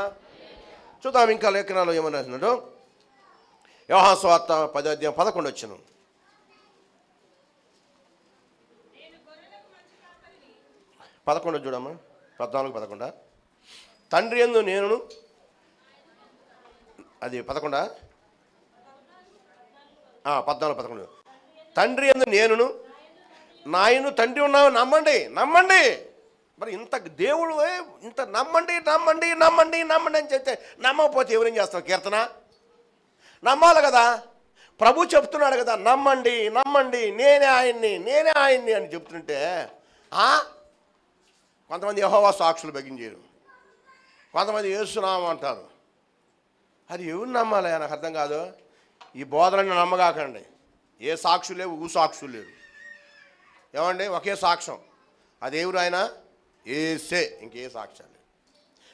చూద్దాం ఇంకా లేఖనాలు ఏమన్నా రాసినాడు. యోహాను సువార్త 10వ అధ్యాయం 11 వచనం. చూడమ్మా, 14 తండ్రి యందు నేనును, అది 11 14 తండ్రి యందు నేనును నా యందు తండ్రి ఉన్నావు నమ్మండి. మరి ఇంత దేవుడు ఇంత నమ్మండి అని చెప్తే నమ్మకపోతే ఎవరేం చేస్తావు? కీర్తన నమ్మాలి కదా. ప్రభు చెప్తున్నాడు కదా, నమ్మండి నేనే ఆయన్ని అని చెప్తుంటే కొంతమంది యెహోవా సాక్షులు బెగించారు, కొంతమంది యేసునామం అంటారు. అది ఎవరు నమ్మాలి? నాకు అర్థం కాదు. ఈ బోధనని నమ్మగాకండి. ఏ సాక్షులు లేవు, సాక్షులు లేవు. ఏమండి? ఒకే సాక్ష్యం, అది ఎవరు? ఆయన ఏసే, ఇంకే సాక్ష్యాలు.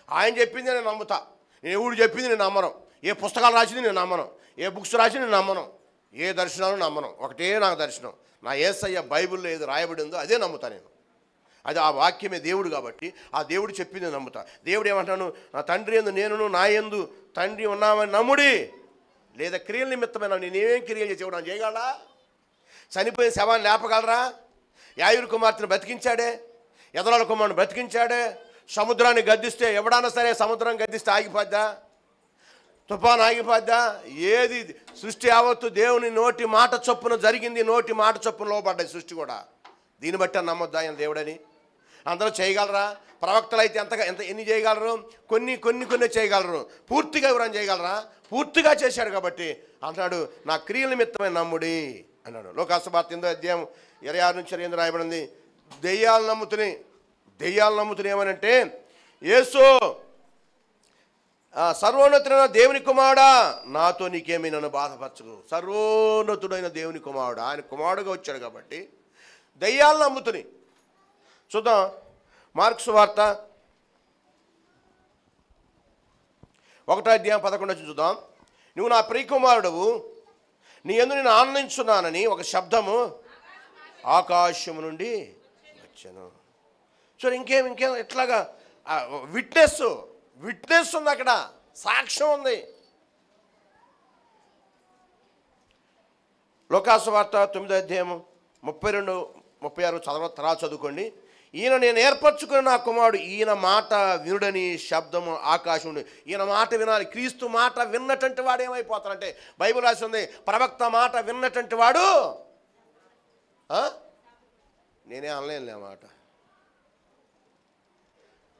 ఆయన చెప్పింది నేను నమ్ముతా, నేను ఎవడు చెప్పింది నేను నమ్మను, ఏ పుస్తకాలు రాసింది నేను నమ్మను, ఏ బుక్స్ రాసింది నేను నమ్మను, ఏ దర్శనాలు నమ్మను. ఒకటే నాకు దర్శనం, నా యేసయ్య బైబిల్లో ఏది రాయబడి ఉందో అదే నమ్ముతా నేను. అది ఆ వాక్యమే దేవుడు కాబట్టి ఆ దేవుడు చెప్పింది నమ్ముతా. దేవుడు ఏమంటాను? నా తండ్రి యందు నేనును నా యందు తండ్రి ఉన్నామని నమ్ముడి. లేదా క్రియల నిమిత్తమైన నేనేం క్రియలు చేసేవాడు అని చేయగలరా? చనిపోయిన శవాన్ని లేపగలరా? యాయూరు కుమార్తెను బ్రతికించాడే, ఎదలాల కుమారుని బ్రతికించాడే. సముద్రాన్ని గద్దిస్తే ఎవడన్నా సరే సముద్రం గద్దిస్తే ఆగిపోద్దా? తుఫాను ఆగిపోద్దా? ఏది సృష్టి యావత్తు దేవుని నోటి మాట చొప్పున జరిగింది, నోటి మాట చొప్పున లోపడ్డాయి సృష్టి కూడా. దీన్ని బట్టి నమ్మొద్దా ఆయన దేవుడని? అందరూ చేయగలరా? ప్రవక్తలు అయితే ఎన్ని చేయగలరు? కొన్ని చేయగలరు. పూర్తిగా ఎవరైనా చేయగలరా? పూర్తిగా చేశాడు కాబట్టి అంటాడు, నా క్రియల నిమిత్తమైన నమ్ముడి అన్నాడు. లోకాసువార్త 8వ అధ్యాయం 26 నుంచి 28 రాయబడింది. దెయ్యాలు నమ్ముతున్నాయి ఏమనంటే యేసు సర్వోన్నతుడైన దేవుని కుమారుడా నాతో నీకేమీ నన్ను బాధపరచు. సర్వోన్నతుడైన దేవుని కుమారుడు, ఆయన కుమారుడుగా వచ్చాడు కాబట్టి దయ్యాలను నమ్ముతుని. చూద్దాం మార్కు సువార్త 1:11 చూద్దాం. నువ్వు నా ప్రియకుమారుడవు, నీ యందు నేను ఆనందించున్నానని ఒక శబ్దము ఆకాశము నుండి వచ్చాను. చూడు ఇంకేం ఎట్లాగా విట్నెస్ ఉంది, అక్కడ సాక్ష్యం ఉంది. లోకాసు వార్త 9:32-36 తర్వాత చదువుకోండి. ఈయన నేను ఏర్పరచుకున్న నా కుమారుడు, ఈయన మాట వినుడని శబ్దము ఆకాశం నుండి. ఈయన మాట వినాలి. క్రీస్తు మాట విన్నటువంటి వాడు ఏమైపోతాడంటే, బైబిల్ రాసి ఉంది, ప్రవక్త మాట విన్నటువంటి వాడు. నేనే అనలేనులే ఆ మాట.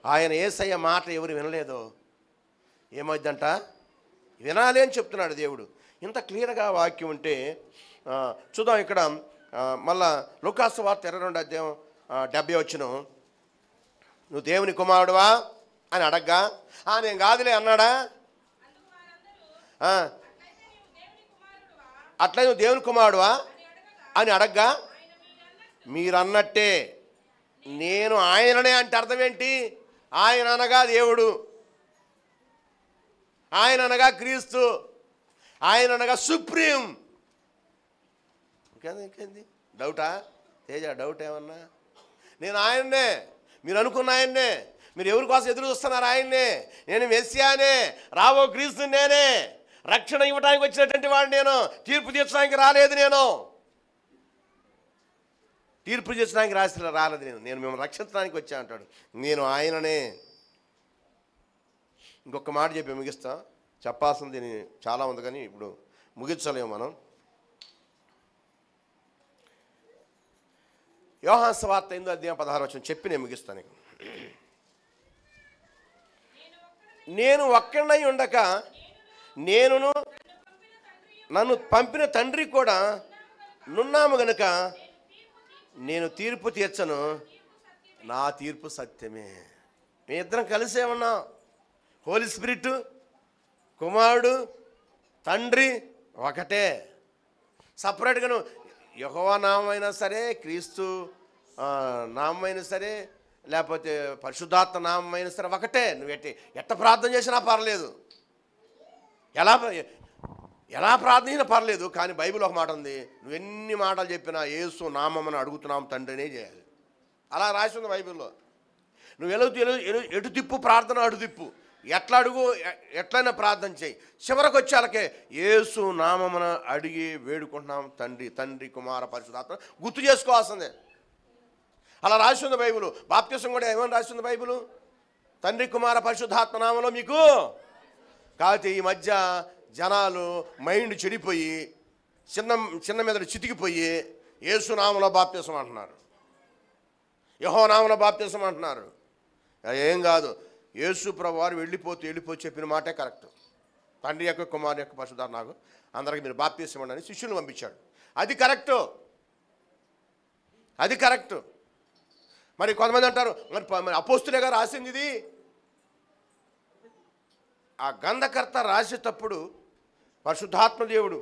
ఆయన యేసయ్య మాట ఎవరు వినలేదో ఏమైందంట, వినాలి అని చెప్తున్నాడు దేవుడు. ఇంత క్లియర్గా వాక్యం ఉంటే చూద్దాం. ఇక్కడ మళ్ళా లూకాసు వార్త 22:70 నువ్వు దేవుని కుమారుడువా అని అడగ్గా నేను కాదులే అన్నాడా. అట్లా నువ్వు దేవుని కుమారుడువా అని అడగ్గా మీరన్నట్టే నేను ఆయననే అంటే అర్థం ఏంటి? ఆయన అనగా దేవుడు, ఆయన అనగా క్రీస్తు, ఆయన అనగా సుప్రీం. ఇంకేంది డౌటా తేజ? డౌట్ ఏమన్నా? నేను ఆయన్నే, మీరు అనుకున్న ఆయన్నే. మీరు ఎవరి కోసం ఎదురు చూస్తున్నారు? ఆయన్నే. నేను మెస్సియానే, రాబో క్రీస్తు నేనే, రక్షణ ఇవ్వడానికి వచ్చినటువంటి వాడు నేను, తీర్పు తీర్చడానికి రాలేదు నేను. తీర్పు తీర్చడానికి రాలేదు నేను మిమ్మల్ని రక్షించడానికి వచ్చా అంటాడు. నేను ఆయననే. ఇంకొక మాట చెప్పి ముగిస్తా. చెప్పాల్సింది చాలా ఉంది కానీ ఇప్పుడు ముగించలేము మనం. యోహాను సువార్త 8:16 చెప్పి నేను ముగిస్తాను. నేను ఒక్కడై ఉండక నేనును నన్ను పంపిన తండ్రి కూడా నున్నాము గనుక నేను తీర్పు తీర్చను, నా తీర్పు సత్యమే. మీ ఇద్దరం కలిసే ఉన్నాం. హోలీ స్పిరిట్, కుమారుడు, తండ్రి ఒకటే. సపరేట్గాను యెహోవా నామైనా సరే, క్రీస్తు నామైనా సరే, లేకపోతే పరిశుద్ధాత్మ నామైనా సరే ఒకటే. నువ్వు ఎట్ట ప్రార్థన చేసినా పర్లేదు, ఎలా ప్రార్థన పర్లేదు. కానీ బైబిల్ ఒక మాట ఉంది, నువ్వు ఎన్ని మాటలు చెప్పినా యేసు నామమని అడుగుతున్నాం తండ్రినే చేయాలి. అలా రాసి ఉంది బైబిల్లో. నువ్వు ఎటు తిప్పు ప్రార్థన, అటు తిప్పు, ఎట్లా అడుగు, ఎట్లయినా ప్రార్థన చేయి. చివరికి వచ్చేళ్ళకే యేసు నామమున అడిగి వేడుకుంటున్నాం తండ్రి కుమార పరిశుద్ధాత్మ గుర్తు చేసుకోవాల్సిందే. అలా రాసి ఉంది బైబిల్. బాప్తిసం కూడా ఏమని రాసి ఉంది బైబిల్? తండ్రి కుమార పరిశుద్ధాత్మ నామలో మీకు. కాబట్టి ఈ మధ్య జనాలు మైండ్ చెడిపోయి చిన్న మీద చితికిపోయి యేసు నామలో బాప్తిసం అంటున్నారు, యెహోవా నామలో బాప్తిసం అంటున్నారు. ఏం కాదు, యేసు ప్రభు వారు వెళ్ళిపోతూ చెప్పిన మాటే కరెక్ట్. తండ్రి యొక్క కుమారు యొక్క పరిశుద్ధాత్మ నాకు అందరికి మీరు బాప్తిసం ఇవ్వండి అని శిష్యులు పంపించాడు. అది కరెక్ట్. మరి కొంతమంది అంటారు, మరి అపోస్తులేగా రాసింది ఇది. ఆ గంధకర్త రాసేటప్పుడు పరిశుద్ధాత్మ దేవుడు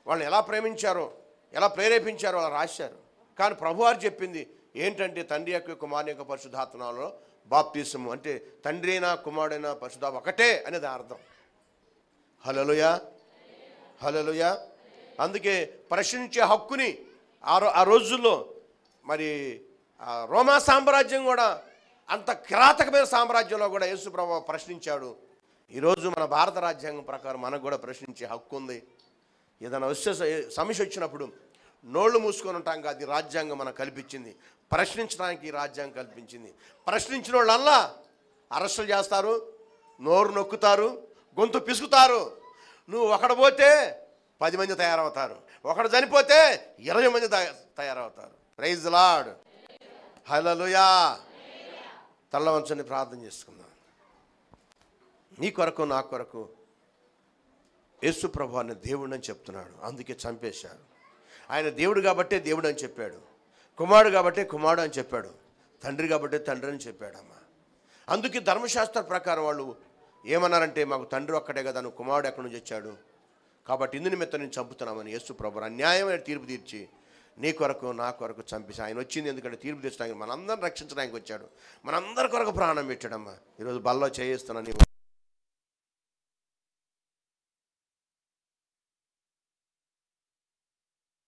వాళ్ళని ఎలా ప్రేమించారో, ఎలా ప్రేరేపించారో అలా రాశారు. కానీ ప్రభువారు చెప్పింది ఏంటంటే తండ్రి యొక్క కుమారుని యొక్క పరిశుద్ధాత్మలో బాప్తిసము అంటే తండ్రి అయినా కుమారుడైనా పరిశుద్ధాత్మ ఒకటే అనేది అర్థం. హల్లెలూయా. అందుకే ప్రశ్నించే హక్కుని ఆ రోజుల్లో మరి రోమా సామ్రాజ్యం కూడా అంత కిరాతకమైన సామ్రాజ్యంలో కూడా యేసు ప్రభువు ప్రశ్నించాడు. ఈరోజు మన భారత రాజ్యాంగం ప్రకారం మనకు కూడా ప్రశ్నించే హక్కు ఉంది. ఏదైనా సమస్య వచ్చినప్పుడు నోళ్ళు మూసుకొని ఉంటాం కాదు, ఈ రాజ్యాంగం మనకు కల్పించింది. ప్రశ్నించడానికి ఈ రాజ్యాంగం కల్పించింది. ప్రశ్నించిన వాళ్ళల్లా అరెస్టులు చేస్తారు, నోరు నొక్కుతారు, గొంతు పిసుకుతారు. నువ్వు ఒకడు పోతే 10 మంది తయారవుతారు, ఒకడు చనిపోతే 20 మంది తయారవుతారు. Praise the lord. హల్లెలూయా. తల్ల వంచని ప్రార్థన చేసుకుందాం. నీ కొరకు నా కొరకు యేసు ప్రభు అనే దేవుడు అని చెప్తున్నాడు. అందుకే చంపేశారు. ఆయన దేవుడు కాబట్టే దేవుడు అని చెప్పాడు, కుమారుడు కాబట్టే కుమారుడు అని చెప్పాడు, తండ్రి కాబట్టే తండ్రి అని చెప్పాడమ్మా. అందుకే ధర్మశాస్త్ర ప్రకారం వాళ్ళు ఏమన్నారంటే మాకు తండ్రి ఒక్కడే కదా, నువ్వు కుమారుడు ఎక్కడి నుంచి వచ్చాడు, కాబట్టి ఇందు నిమిత్తం నేను చంపుతున్నామని యేసు ప్రభు అన్యాయమైన తీర్పు తీర్చి నీ కొరకు నా కొరకు చంపేసి ఆయన వచ్చింది ఎందుకంటే తీర్పు తీర్చడానికి, మనందరం రక్షించడానికి వచ్చాడు, మనందరి కొరకు ప్రాణం పెట్టాడమ్మా. ఈరోజు బల్లో చేయిస్తున్నాను